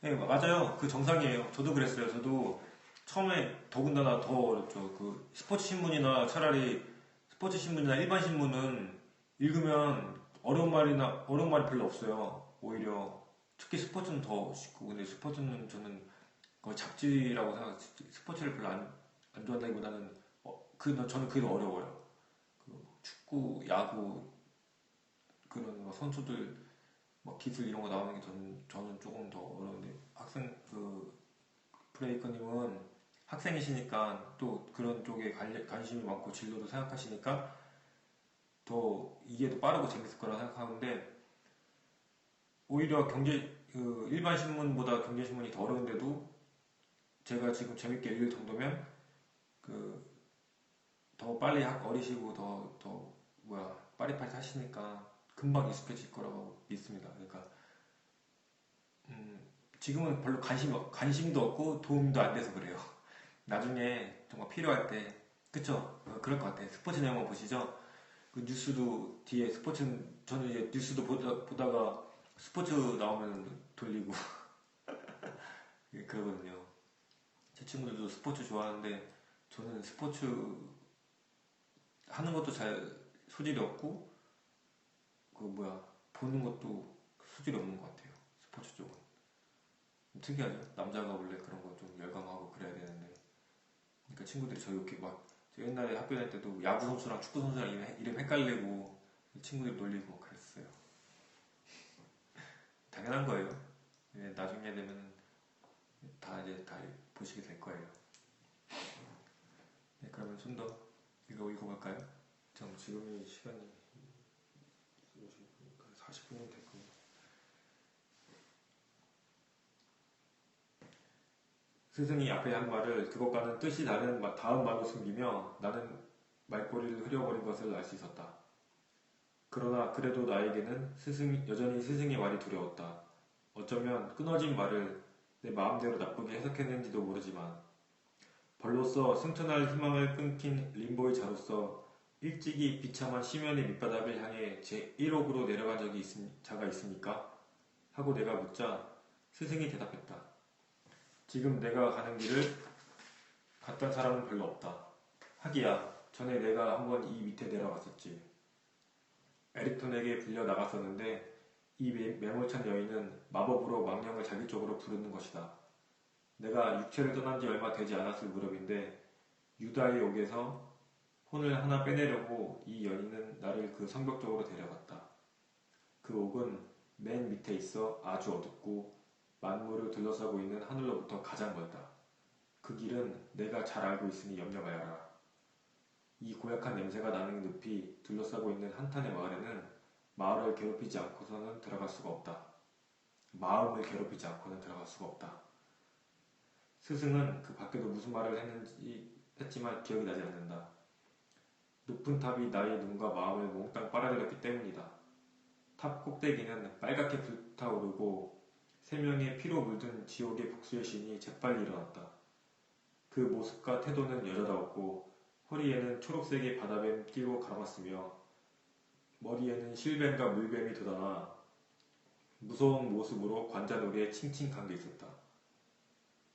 네, 맞아요. 그 정상이에요. 저도 그랬어요. 저도 처음에 더군다나 더 어렵죠. 그 스포츠 신문이나 차라리 스포츠 신문이나 일반 신문은 읽으면 어려운 말이 별로 없어요. 오히려 특히 스포츠는 더 쉽고 근데 스포츠는 저는 거의 잡지라고 생각해요. 스포츠를 별로 안 좋아한다기보다는 저는 그게 더 어려워요. 그 축구, 야구 그런 선수들 기술 이런 거 나오는 게 저는 조금 더 어려운데 브레이커님은 학생이시니까 또 그런 쪽에 관심이 많고 진로도 생각하시니까 더 이게 더 빠르고 재밌을 거라 생각하는데 오히려 일반 신문보다 경제신문이 더 어려운데도 제가 지금 재밌게 읽을 정도면 더 빨리 어리시고 더 빠릿빠릿 하시니까 금방 익숙해질 거라고 믿습니다. 그러니까 지금은 별로 관심도 없고 도움도 안 돼서 그래요. 나중에 정말 필요할 때 그쵸? 그럴 것 같아요. 스포츠 내용만 보시죠. 그 뉴스도 뒤에 저는 이제 뉴스도 보다가 스포츠 나오면 돌리고 그러거든요. 제 친구들도 스포츠 좋아하는데 저는 스포츠 하는 것도 잘 소질이 없고 보는 것도 소질이 없는 것 같아요. 스포츠 쪽은 특이하죠. 남자가 원래 그런 거 좀 열광하고 그래야 되는데 그러니까 친구들이 저 이렇게 저 옛날에 학교 다닐 때도 야구 선수랑 축구 선수랑 이름 헷갈리고 친구들이 놀리고 그랬어요. 당연한 거예요. 나중에 되면 다 보시게 될 거예요. 네, 그러면 좀 더 읽어볼까요? 지금이 시간이 40분이 됐군요. 스승이 앞에 한 말을 그것과는 뜻이 다른 다음 말로 숨기며 나는 말꼬리를 흐려버린 것을 알 수 있었다. 그러나 그래도 나에게는 여전히 스승의 말이 두려웠다. 어쩌면 끊어진 말을 내 마음대로 나쁘게 해석했는지도 모르지만 벌로써 승천할 희망을 끊긴 림보의 자로서 일찍이 비참한 심연의 밑바닥을 향해 제1옥으로 내려간 자가 있습니까? 하고 내가 묻자 스승이 대답했다. 지금 내가 가는 길을 갔던 사람은 별로 없다. 하기야 전에 내가 한번 이 밑에 내려갔었지. 에릭톤에게 불려 나갔었는데 이 매몰찬 여인은 마법으로 망령을 자기 쪽으로 부르는 것이다. 내가 육체를 떠난 지 얼마 되지 않았을 무렵인데 유다의 옥에서 혼을 하나 빼내려고 이 여인은 나를 그 성벽 쪽으로 데려갔다. 그 옥은 맨 밑에 있어 아주 어둡고 만물을 둘러싸고 있는 하늘로부터 가장 멀다. 그 길은 내가 잘 알고 있으니 염려 말아라. 이 고약한 냄새가 나는 늪이 둘러싸고 있는 한탄의 마을에는 마을을 괴롭히지 않고서는 들어갈 수가 없다. 마음을 괴롭히지 않고는 들어갈 수가 없다. 스승은 그 밖에도 무슨 말을 했지만 기억이 나지 않는다. 높은 탑이 나의 눈과 마음을 몽땅 빨아들였기 때문이다. 탑 꼭대기는 빨갛게 불타오르고 세 명의 피로 물든 지옥의 복수의 신이 재빨리 일어났다. 그 모습과 태도는 여자다웠고 허리에는 초록색의 바다뱀 끼고 감았으며 머리에는 실뱀과 물뱀이 돋아나 무서운 모습으로 관자놀이에 칭칭 감겨 있었다.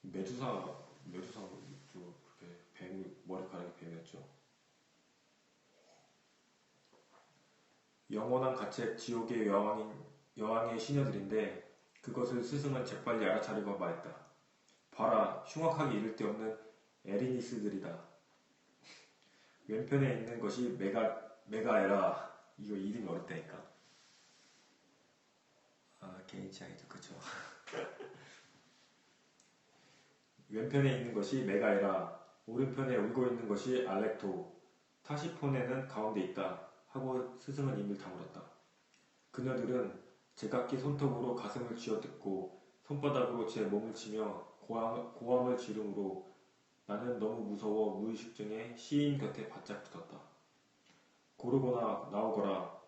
메두사도 그렇게 머리카락이 뱀이었죠. 영원한 가책 지옥의 여왕의 시녀들인데 그것을 스승은 재빨리 알아차리고 말했다. 봐라, 흉악하게 이를 데 없는 에리니스들이다. 왼편에 있는 것이 메가에라. 이거 이름이 어렵다니까. 개인 취향이죠, 그쵸? 왼편에 있는 것이 메가에라. 오른편에 울고 있는 것이 알렉토. 타시폰에는 가운데 있다. 하고 스승은 입을 다물었다. 그녀들은 제각기 손톱으로 가슴을 쥐어뜯고 손바닥으로 제 몸을 치며 고함을 지르므로 나는 너무 무서워 무의식 중에 시인 곁에 바짝 붙었다. 고르거나 나오거라.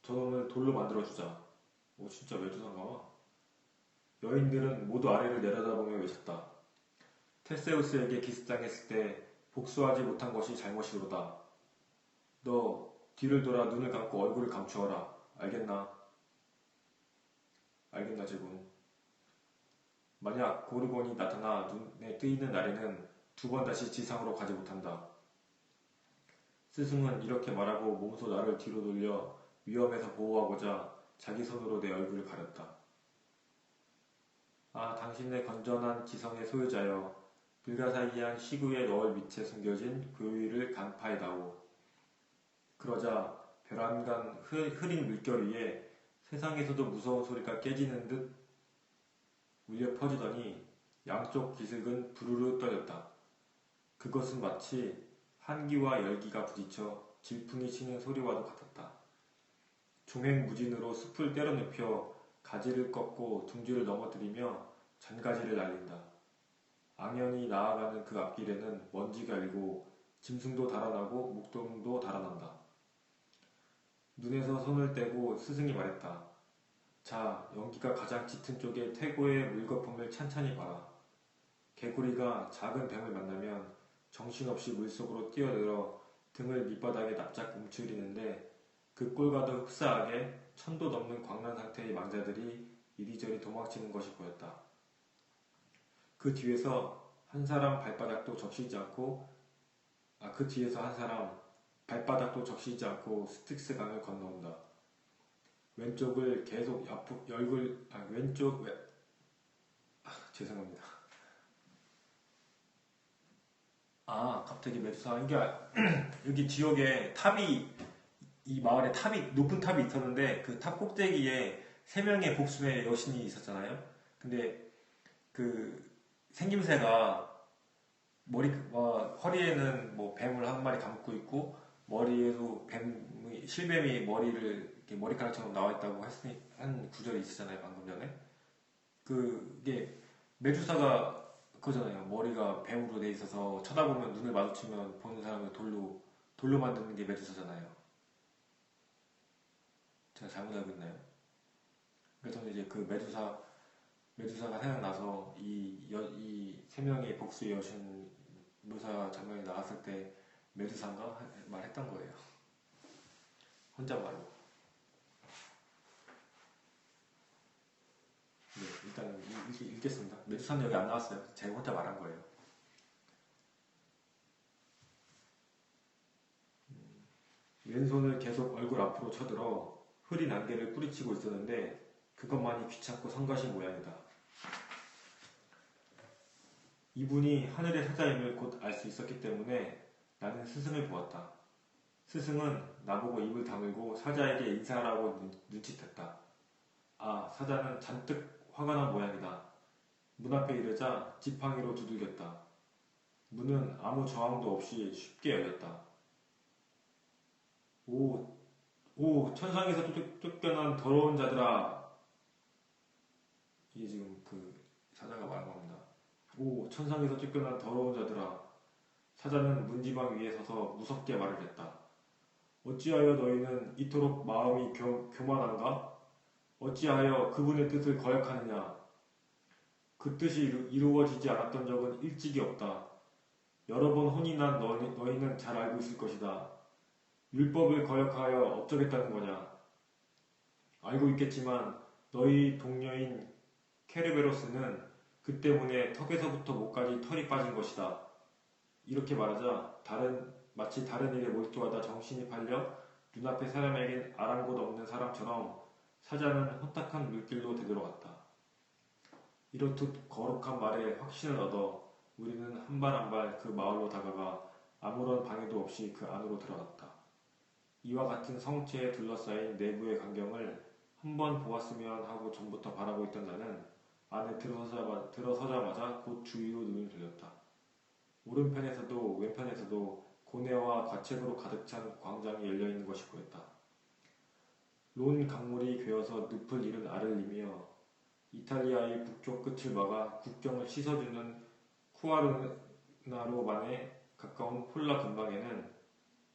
저놈을 돌로 만들어주자. 오, 진짜 메두사인가 봐. 여인들은 모두 아래를 내려다보며 외쳤다. 테세우스에게 기습당했을 때 복수하지 못한 것이 잘못이로다. 너 뒤를 돌아 눈을 감고 얼굴을 감추어라. 알겠나? 알겠나 제군. 만약 고르곤이 나타나 눈에 뜨이는 날에는 두 번 다시 지상으로 가지 못한다. 스승은 이렇게 말하고 몸소 나를 뒤로 돌려 위험에서 보호하고자 자기 손으로 내 얼굴을 가렸다. 아, 당신의 건전한 지성의 소유자여, 불가사의한 시구의 너울 밑에 숨겨진 고유를 간파해다오. 그러자 벼랑간 흐린 물결 위에 세상에서도 무서운 소리가 깨지는 듯 울려 퍼지더니 양쪽 기슭은 부르르 떨렸다. 그것은 마치 한기와 열기가 부딪혀 질풍이 치는 소리와도 같았다. 종횡무진으로 숲을 때려눕혀 가지를 꺾고 둥지를 넘어뜨리며 잔가지를 날린다. 앙연히 나아가는 그 앞길에는 먼지가 일고 짐승도 달아나고 목동도 달아난다. 눈에서 손을 떼고 스승이 말했다. 자, 연기가 가장 짙은 쪽에 태고의 물거품을 찬찬히 봐라. 개구리가 작은 뱀을 만나면 정신없이 물속으로 뛰어들어 등을 밑바닥에 납작 움츠리는데 그 꼴과도 흡사하게 천도 넘는 광란 상태의 망자들이 이리저리 도망치는 것이 보였다. 그 뒤에서 한 사람 발바닥도 적시지 않고 스틱스 강을 건너온다. 왼쪽을 계속 죄송합니다. 갑자기 메두사 이게 여기 지역에 이 마을에 높은 탑이 있었는데 그 탑 꼭대기에 세 명의 복숭의 여신이 있었잖아요. 근데 그 생김새가 허리에는 뭐 뱀을 한 마리 감고 있고 머리에도 실뱀이 머리를 이렇게 머리카락처럼 나와 있다고 한 구절이 있었잖아요, 방금 전에. 그게 메두사가 그거잖아요. 머리가 뱀으로 돼 있어서 쳐다보면 눈을 마주치면 보는 사람을 돌로 만드는 게 메두사잖아요. 제가 잘못 알고 있나요? 그래서 저는 이제 그 메두사가 생각나서 이 세 명의 복수의 여신 묘사 장면이 나왔을 때 메두사인가 말했던 거예요. 혼자 말로. 네, 일단 읽겠습니다. 메두사는 여기 안 나왔어요. 제가 혼자 말한 거예요. 왼손을 계속 얼굴 앞으로 쳐들어 흐린 안개를 뿌리치고 있었는데 그것만이 귀찮고 성가신 모양이다. 이분이 하늘의 사자임을 곧 알 수 있었기 때문에 나는 스승을 보았다. 스승은 나보고 입을 다물고 사자에게 인사하라고 눈짓했다. 사자는 잔뜩 화가 난 모양이다. 문 앞에 이르자 지팡이로 두들겼다. 문은 아무 저항도 없이 쉽게 열렸다. 오, 천상에서 쫓겨난 더러운 자들아. 이게 지금 그 사자가 말한 겁니다. 오, 천상에서 쫓겨난 더러운 자들아. 사자는 문지방 위에 서서 무섭게 말을 했다. 어찌하여 너희는 이토록 마음이 교만한가? 어찌하여 그분의 뜻을 거역하느냐? 그 뜻이 이루어지지 않았던 적은 일찍이 없다. 여러 번 혼이 난 너희는 잘 알고 있을 것이다. 율법을 거역하여 업적했다는 거냐? 알고 있겠지만 너희 동료인 케르베로스는 그 때문에 턱에서부터 목까지 털이 빠진 것이다. 이렇게 말하자 마치 다른 일에 몰두하다 정신이 팔려 눈앞의 사람에겐 아랑곳 없는 사람처럼 사자는 혼탁한 물길로 되돌아갔다. 이렇듯 거룩한 말에 확신을 얻어 우리는 한 발 한 발 그 마을로 다가가 아무런 방해도 없이 그 안으로 들어갔다. 이와 같은 성체에 둘러싸인 내부의 광경을 한번 보았으면 하고 전부터 바라고 있던 나는 안에 들어서자마자 곧 주위로 눈을 돌렸다. 오른편에서도 왼편에서도 고뇌와 과책으로 가득 찬 광장이 열려있는 것이 보였다. 론 강물이 괴어서 늪을 잃은 알을 이며 이탈리아의 북쪽 끝을 막아 국경을 씻어주는 쿠아르나로만에 가까운 폴라 근방에는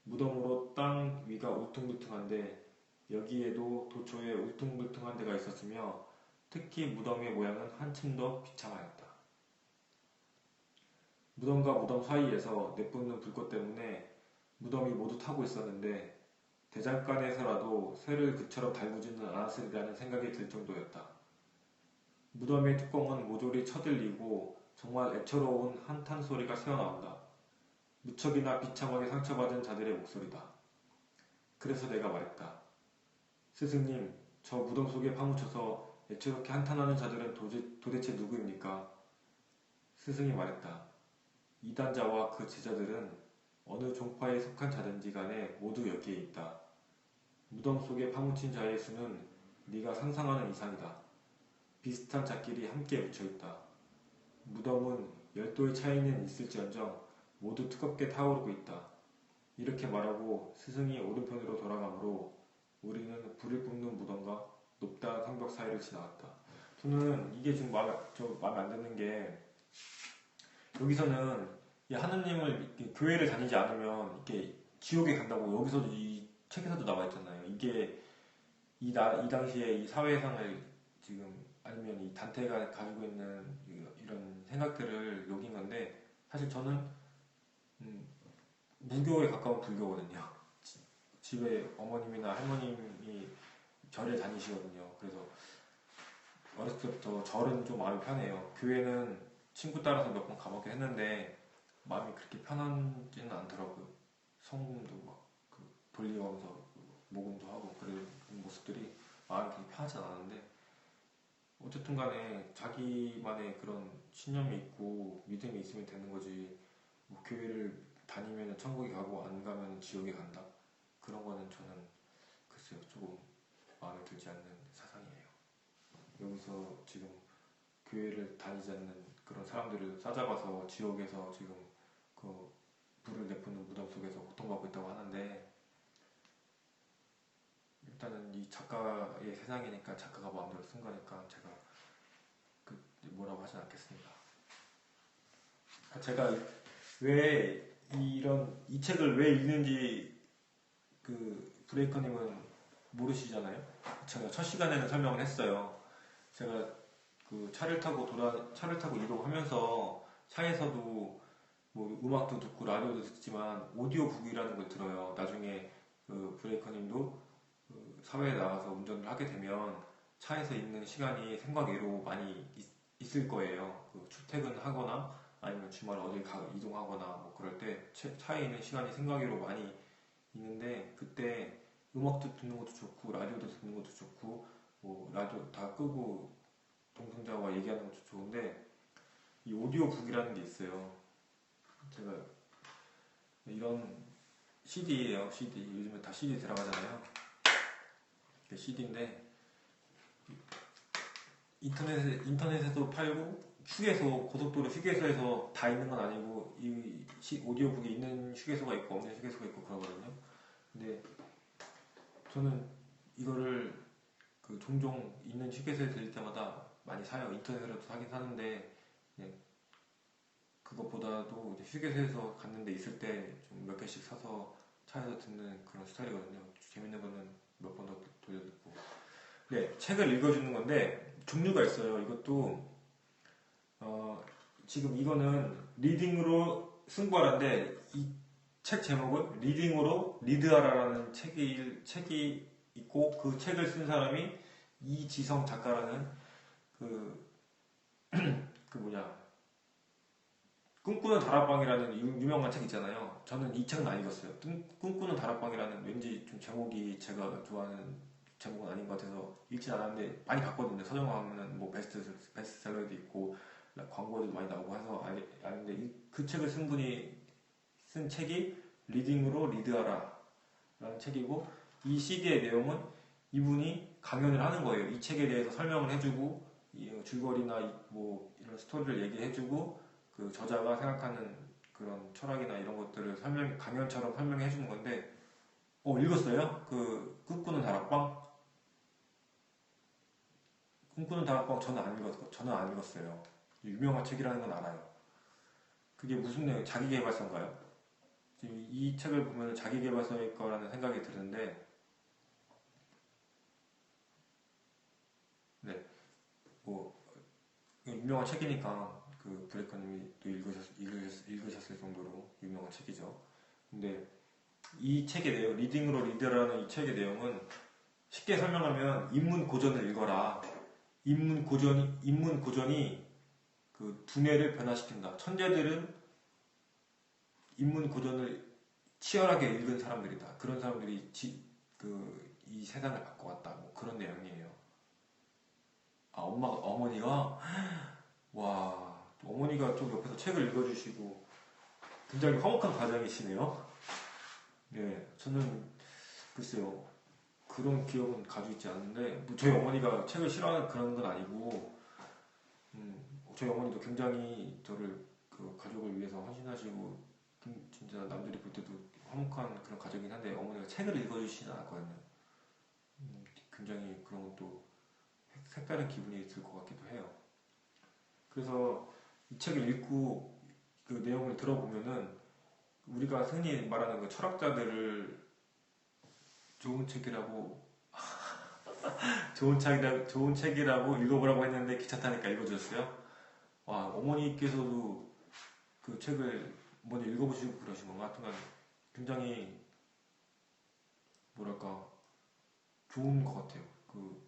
무덤으로 땅 위가 울퉁불퉁한데 여기에도 도처에 울퉁불퉁한 데가 있었으며 특히 무덤의 모양은 한층 더 비참하였다. 무덤과 무덤 사이에서 내뿜는 불꽃 때문에 무덤이 모두 타고 있었는데 대장간에서라도 쇠를 그처럼 달구지는 않았으리라는 생각이 들 정도였다. 무덤의 뚜껑은 모조리 쳐들리고 정말 애처로운 한탄 소리가 새어나온다. 무척이나 비참하게 상처받은 자들의 목소리다. 그래서 내가 말했다. 스승님, 저 무덤 속에 파묻혀서 애처롭게 한탄하는 자들은 도대체 누구입니까? 스승이 말했다. 이단자와 그 제자들은 어느 종파에 속한 자든지 간에 모두 여기에 있다. 무덤 속에 파묻힌 자의 수는 네가 상상하는 이상이다. 비슷한 자끼리 함께 묻혀있다. 무덤은 10도의 차이는 있을지언정 모두 뜨겁게 타오르고 있다. 이렇게 말하고 스승이 오른편으로 돌아가므로 우리는 불을 뿜는 무덤과 높다한 성벽 사이를 지나갔다. 저는 이게 지금 마음에 안 드는 게 여기서는 이 하느님을 교회를 다니지 않으면 이렇게 지옥에 간다고 여기서도 이 책에서도 나와 있잖아요. 이게 이 당시에 이 사회상을 지금 아니면 이 단테가 가지고 있는 이런 생각들을 녹인 건데 사실 저는 무교에 가까운 불교거든요. 집에 어머님이나 할머님이 절에 다니시거든요. 그래서 어렸을 때부터 절은 좀 마음이 편해요. 교회는 친구 따라서 몇 번 가보긴 했는데 마음이 그렇게 편하지는 않더라고요. 성금도 막 돌리면서 모금도 하고 그런 모습들이 마음이 그렇게 편하지 않았는데 어쨌든 간에 자기만의 그런 신념이 있고 믿음이 있으면 되는 거지 뭐 교회를 다니면 천국에 가고 안 가면 지옥에 간다 그런 거는 저는 글쎄요 조금 마음에 들지 않는 사상이에요. 여기서 지금 교회를 다니지 않는 그런 사람들을 싸잡아서 지옥에서 지금 그 불을 내뿜는 무덤 속에서 고통받고 있다고 하는데 일단은 이 작가의 세상이니까 작가가 마음대로 쓴 거니까 제가 뭐라고 하진 않겠습니다. 제가 왜 이 책을 왜 읽는지 브레이커님은 모르시잖아요. 제가 첫 시간에는 설명을 했어요. 제가 차를 타고 이동하면서 차에서도 뭐 음악도 듣고 라디오도 듣지만 오디오북이라는 걸 들어요. 나중에 브레이커님도 사회에 나가서 운전을 하게 되면 차에서 있는 시간이 생각 외로 많이 있을 거예요. 출퇴근하거나 아니면 주말에 어딜 이동하거나 뭐 그럴 때 차에 있는 시간이 생각 외로 많이 있는데 그때 음악도 듣는 것도 좋고 라디오도 듣는 것도 좋고 뭐 라디오 다 끄고 동승자와 얘기하는 것도 좋은데 이 오디오북이라는 게 있어요. 제가 이런 CD예요. CD 요즘에 다 CD 들어가잖아요. CD인데 인터넷에도 팔고 고속도로 휴게소에서 다 있는 건 아니고 이 오디오북이 있는 휴게소가 있고 없는 휴게소가 있고 그러거든요. 근데 저는 이거를 종종 있는 휴게소에 들릴 때마다 많이 사요. 인터넷으로도 사긴 사는데 그것보다도 휴게소에서 갔는데 있을 때 좀 몇 개씩 사서 차에서 듣는 그런 스타일이거든요. 재밌는 거는 몇 번 더 돌려듣고. 네, 책을 읽어주는 건데 종류가 있어요. 이것도 지금 이거는 리딩으로 승부하라인데 이 책 제목은 리딩으로 리드하라라는 책이 있고 그 책을 쓴 사람이 이지성 작가라는 꿈꾸는 다락방이라는 유명한 책 있잖아요. 저는 이 책은 안 읽었어요. 꿈꾸는 다락방이라는 왠지 좀 제목이 제가 좋아하는 제목은 아닌 것 같아서 읽진 않았는데 많이 봤거든요. 서점 가면은 뭐 베스트셀러도 있고 광고도 많이 나오고 해서 아는데 그 책을 쓴 분이 쓴 책이 리딩으로 리드하라 라는 책이고 이 CD의 내용은 이분이 강연을 하는 거예요. 이 책에 대해서 설명을 해주고 줄거리나 뭐 이런 스토리를 얘기해주고 그 저자가 생각하는 그런 철학이나 이런 것들을 강연처럼 설명해 주는 건데 읽었어요? 꿈꾸는 다락방? 꿈꾸는 다락방 저는 안 읽었어요. 유명한 책이라는 건 알아요. 그게 무슨 내용? 자기계발서인가요? 지금 이 책을 보면 자기계발서일 거라는 생각이 드는데 유명한 책이니까 그 브레이커님이 또 읽으셨을 정도로 유명한 책이죠. 근데 이 책의 내용, 리딩으로 리더라는 이 책의 내용은 쉽게 설명하면 인문 고전을 읽어라. 인문 고전이 그 두뇌를 변화시킨다. 천재들은 인문 고전을 치열하게 읽은 사람들이다. 그런 사람들이 이 세상을 바꿔왔다. 뭐 그런 내용이에요. 아, 어머니가 와, 어머니가 좀 옆에서 책을 읽어주시고 굉장히 화목한 가정이시네요. 네, 저는 글쎄요. 그런 기억은 가지고 있지 않는데 뭐 저희 어머니가 책을 싫어하는 그런 건 아니고 저희 어머니도 굉장히 저를 그 가족을 위해서 헌신하시고 진짜 남들이 볼 때도 화목한 그런 가족이긴 한데 어머니가 책을 읽어주시진 않았거든요. 굉장히 그런 것도 색다른 기분이 들 것 같기도 해요. 그래서 이 책을 읽고 그 내용을 들어보면은 우리가 흔히 말하는 그 철학자들을 좋은 책이라고 좋은 책이라고 읽어보라고 했는데 기차 타니까 읽어주셨어요. 와, 어머니께서도 그 책을 먼저 읽어보시고 그러신 건가? 하여튼간 굉장히 뭐랄까 좋은 것 같아요. 그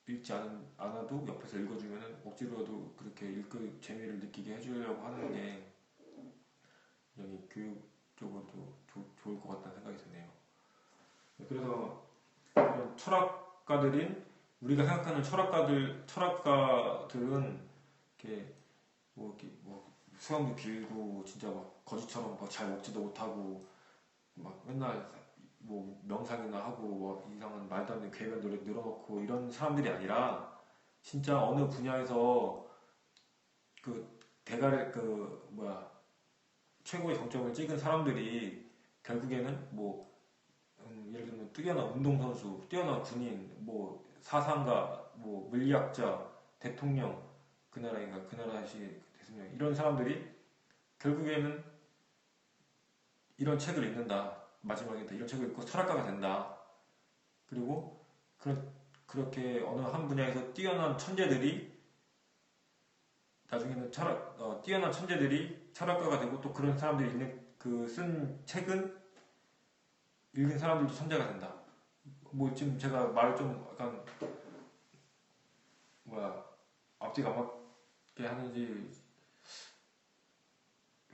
읽지 않아도 옆에서 읽어주면은 억지로라도 그렇게 읽을 재미를 느끼게 해주려고 하는 게 굉장히 교육적으로도 좋을 것 같다는 생각이 드네요. 그래서 이런 철학가들인 우리가 생각하는 철학가들은 이렇게 뭐 수염도 길고 진짜 막 거지처럼 막 잘 먹지도 못하고 막 맨날 뭐 명상이나 하고 뭐 이상한 말도 안 되는 궤변 노래 늘어놓고 이런 사람들이 아니라 진짜 어느 분야에서 그 대가를 최고의 정점을 찍은 사람들이 결국에는 뭐 예를 들면 뛰어난 운동선수, 뛰어난 군인, 뭐 사상가, 뭐 물리학자, 대통령, 그 나라시 대통령 이런 사람들이 결국에는 이런 책을 읽는다. 마지막에 이런 책을 읽고 철학가가 된다. 그리고 그렇게 어느 한 분야에서 뛰어난 천재들이 나중에는 뛰어난 천재들이 철학가가 되고 또 그런 사람들이 읽는 그 쓴 책은 읽은 사람들도 천재가 된다. 뭐 지금 제가 말을 좀 약간 앞뒤가 안 맞게 하는지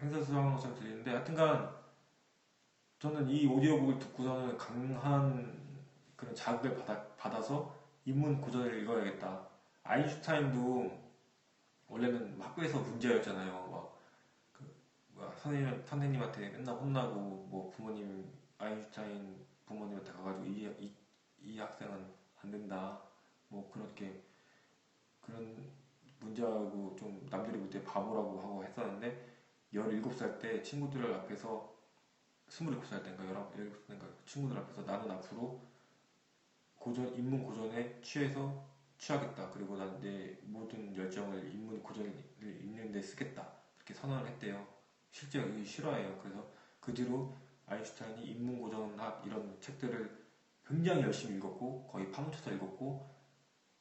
횡설수설하는 것처럼 들리는데 하여튼간 저는 이 오디오북을 듣고서는 강한 그런 자극을 받아서 인문 고전을 읽어야겠다. 아인슈타인도 원래는 학교에서 문제였잖아요. 선생님한테 맨날 혼나고 뭐 부모님 아인슈타인 부모님한테 가가지고 이 학생은 안 된다. 뭐 그런 문제하고 좀 남들이 볼 때 바보라고 하고 했었는데 17살 때 친구들 앞에서 27살 때인가 17살 때인가 친구들 앞에서 나는 앞으로 인문 고전에 취하겠다. 그리고 난 내 모든 열정을 인문 고전을 읽는 데 쓰겠다. 이렇게 선언을 했대요. 실제 이게 실화예요. 그래서 그 뒤로 아인슈타인이 인문 고전학 이런 책들을 굉장히 열심히 읽었고 거의 파묻혀서 읽었고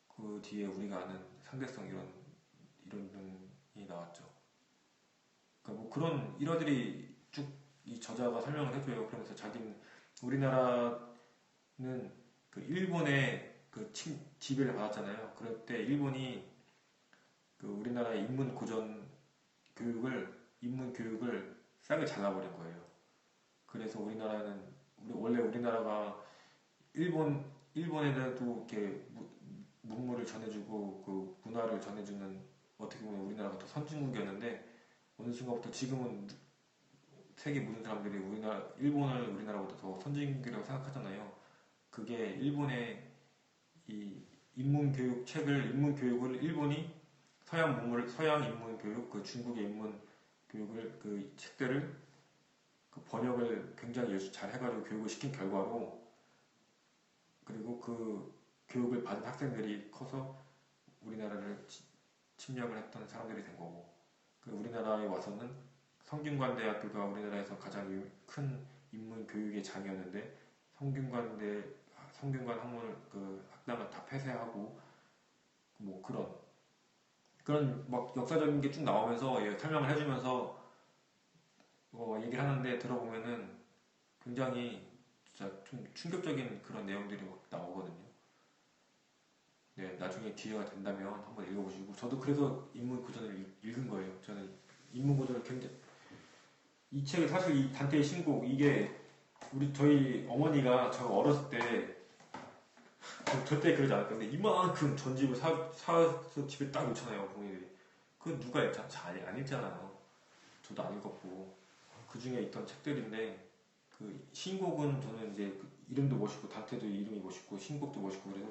그 뒤에 우리가 아는 상대성 이런 등이 나왔죠. 그러니까 뭐 그런 일화들이 쭉 이 저자가 설명을 해줘요. 그러면서 자기는 우리나라는 그 일본의 그 지배를 받았잖아요. 그럴 때 일본이 그 우리나라의 인문 교육을 싹을 잘라버린 거예요. 그래서 원래 우리나라가 일본에도 이렇게 문물을 전해주고 그 문화를 전해주는 어떻게 보면 우리나라가 더 선진국이었는데 어느 순간부터 지금은 세계 모든 사람들이 일본을 우리나라보다 더 선진국이라고 생각하잖아요. 그게 일본의 이 인문 교육을 일본이 서양 인문 교육, 그 중국의 인문 교육을 그 책들을 그 번역을 굉장히 열심히 잘 해가지고 교육을 시킨 결과로 그리고 그 교육을 받은 학생들이 커서 우리나라를 침략을 했던 사람들이 된 거고 우리나라에 와서는 성균관대학교가 우리나라에서 가장 큰 인문 교육의 장이었는데 성균관 학문을 그 학당을 다 폐쇄하고 뭐 그런 막 역사적인 게 쭉 나오면서 설명을 해주면서 얘기를 하는데 들어보면은 굉장히 진짜 좀 충격적인 그런 내용들이 막 나오거든요. 네, 나중에 기회가 된다면 한번 읽어보시고 저도 그래서 인문고전을 읽은 거예요. 저는 인문고전을 굉장히 이 책을 사실 이 단테의 신곡 이게 저희 어머니가 저 어렸을 때 절대 그러지 않을 건데 이만큼 전집을 사서 집에 딱 놓잖아요 부모님들이. 그 누가 읽잖아? 잘 안 읽잖아요. 저도 안 읽었고 그 중에 있던 책들인데 그 신곡은 저는 이제 그 이름도 멋있고 단테도 이름이 멋있고 신곡도 멋있고 그래서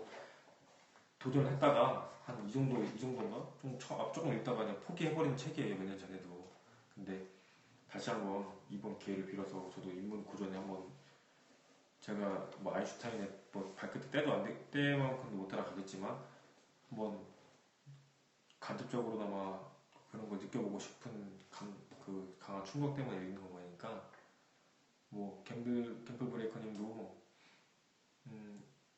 도전을 했다가 한 이 정도인가 좀 조금 읽다가 그냥 포기해버린 책이에요 몇 년 전에도. 근데 다시 한번 이번 기회를 빌어서 저도 인문 고전에 한번 제가 뭐 아인슈타인의 뭐 발끝에 때만큼도 못 따라가겠지만 한번 간접적으로나마 그런 걸 느껴보고 싶은 그 강한 충격 때문에 읽는 거니까 뭐 캠플 브레이커님도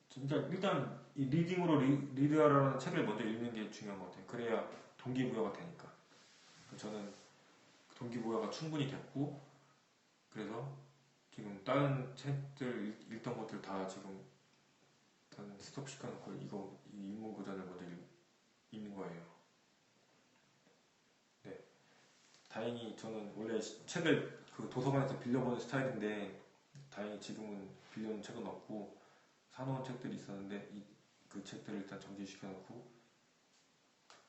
진짜 일단 이 리딩으로 리드하라는 책을 먼저 읽는 게 중요한 것 같아요. 그래야 동기부여가 되니까. 저는 동기부여가 충분히 됐고 그래서 지금 다른 책들 읽던 것들 다 지금 일단 스톱 시켜놓고 이 인문고전을 먼저 읽는 거예요. 네. 다행히 저는 원래 책을 그 도서관에서 빌려보는 스타일인데 다행히 지금은 빌려놓은 책은 없고 사놓은 책들이 있었는데 그 책들을 일단 정지시켜놓고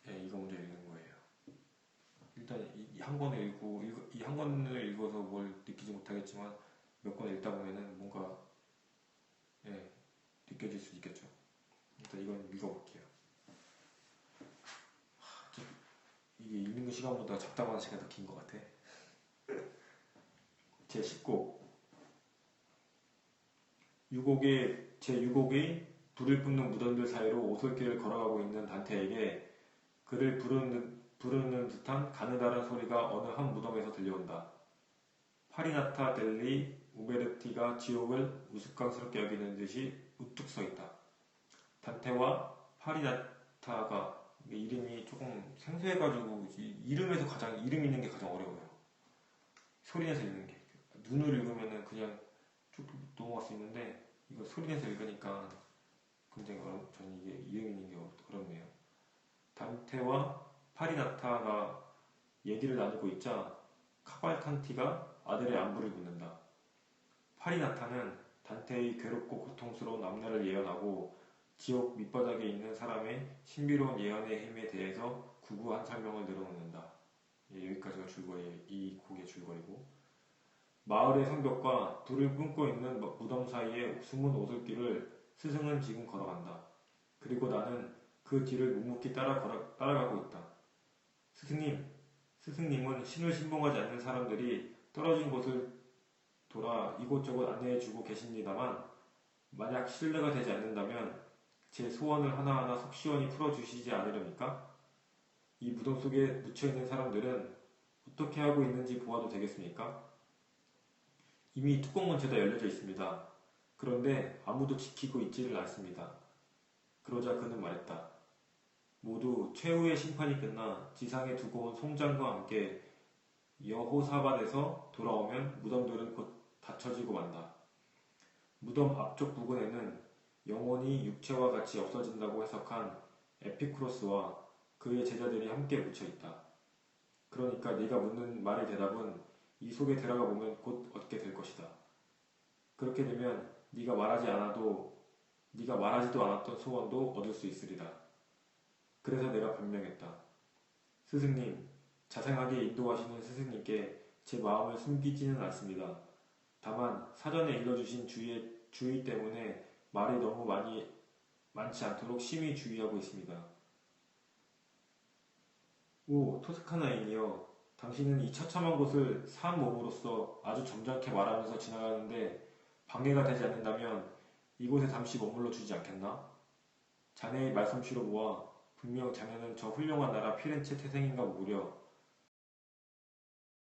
이거 먼저 읽는 거예요. 일단 이 한 권을 읽고 이 한 권을 읽어서 뭘 느끼지 못하겠지만 몇 권 읽다 보면은 뭔가 느껴질 수 있겠죠. 일단 이건 읽어볼게요. 이게 읽는 시간보다 잡담하는 시간이 더 긴 것 같아. 제 10곡 제6곡의 불을 뿜는 무덤들 사이로 오솔길을 걸어가고 있는 단테에게 그를 부르는 듯한 가느다란 소리가 어느 한 무덤에서 들려온다. 파리나타 델리 우베르티가 지옥을 우스꽝스럽게 여기는 듯이 우뚝 서 있다. 단테와 파리나타가 이름이 조금 생소해가지고 이름 읽는 게 가장 어려워요. 소리내서 읽는 게. 눈으로 읽으면은 그냥 쭉 넘어갈 수 있는데 이거 소리내서 읽으니까 굉장히 저는 이게 이름 읽는 게 어렵네요. 단테와 파리나타가 얘기를 나누고 있자 카발칸티가 아들의 안부를 묻는다. 파리나타는 단테의 괴롭고 고통스러운 앞날을 예언하고 지옥 밑바닥에 있는 사람의 신비로운 예언의 힘에 대해서 구구한 설명을 늘어놓는다. 여기까지가 이 곡의 줄거리고 마을의 성벽과 불을 뿜고 있는 무덤 사이의 숨은 오솔길을 스승은 지금 걸어간다. 그리고 나는 그 뒤를 묵묵히 따라가고 있다. 스승님은 신을 신봉하지 않는 사람들이 떨어진 곳을 돌아 이곳저곳 안내해주고 계십니다만 만약 신뢰가 되지 않는다면 제 소원을 하나하나 속 시원히 풀어주시지 않으렵니까? 이 무덤 속에 묻혀있는 사람들은 어떻게 하고 있는지 보아도 되겠습니까? 이미 뚜껑 문체다 열려져 있습니다. 그런데 아무도 지키고 있지를 않습니다. 그러자 그는 말했다. 모두 최후의 심판이 끝나 지상에 두고 온 송장과 함께 여호사밧에서 돌아오면 무덤들은 곧 닫혀지고 만다. 무덤 앞쪽 부근에는 영혼이 육체와 같이 없어진다고 해석한 에피쿠로스와 그의 제자들이 함께 묻혀 있다. 그러니까 네가 묻는 말의 대답은 이 속에 들어가 보면 곧 얻게 될 것이다. 그렇게 되면 네가 말하지도 않았던 소원도 얻을 수 있으리다. 그래서 내가 변명했다. 스승님, 자상하게 인도하시는 스승님께 제 마음을 숨기지는 않습니다. 다만 사전에 읽어주신 주의 때문에 말이 너무 많지 않도록 심히 주의하고 있습니다. 오, 토스카나인이여, 당신은 이 처참한 곳을 산 몸으로써 아주 점잖게 말하면서 지나가는데 방해가 되지 않는다면 이곳에 잠시 머물러 주지 않겠나? 자네의 말솜씨로 보아 분명 자네는 저 훌륭한 나라 피렌체 태생인가 보구려.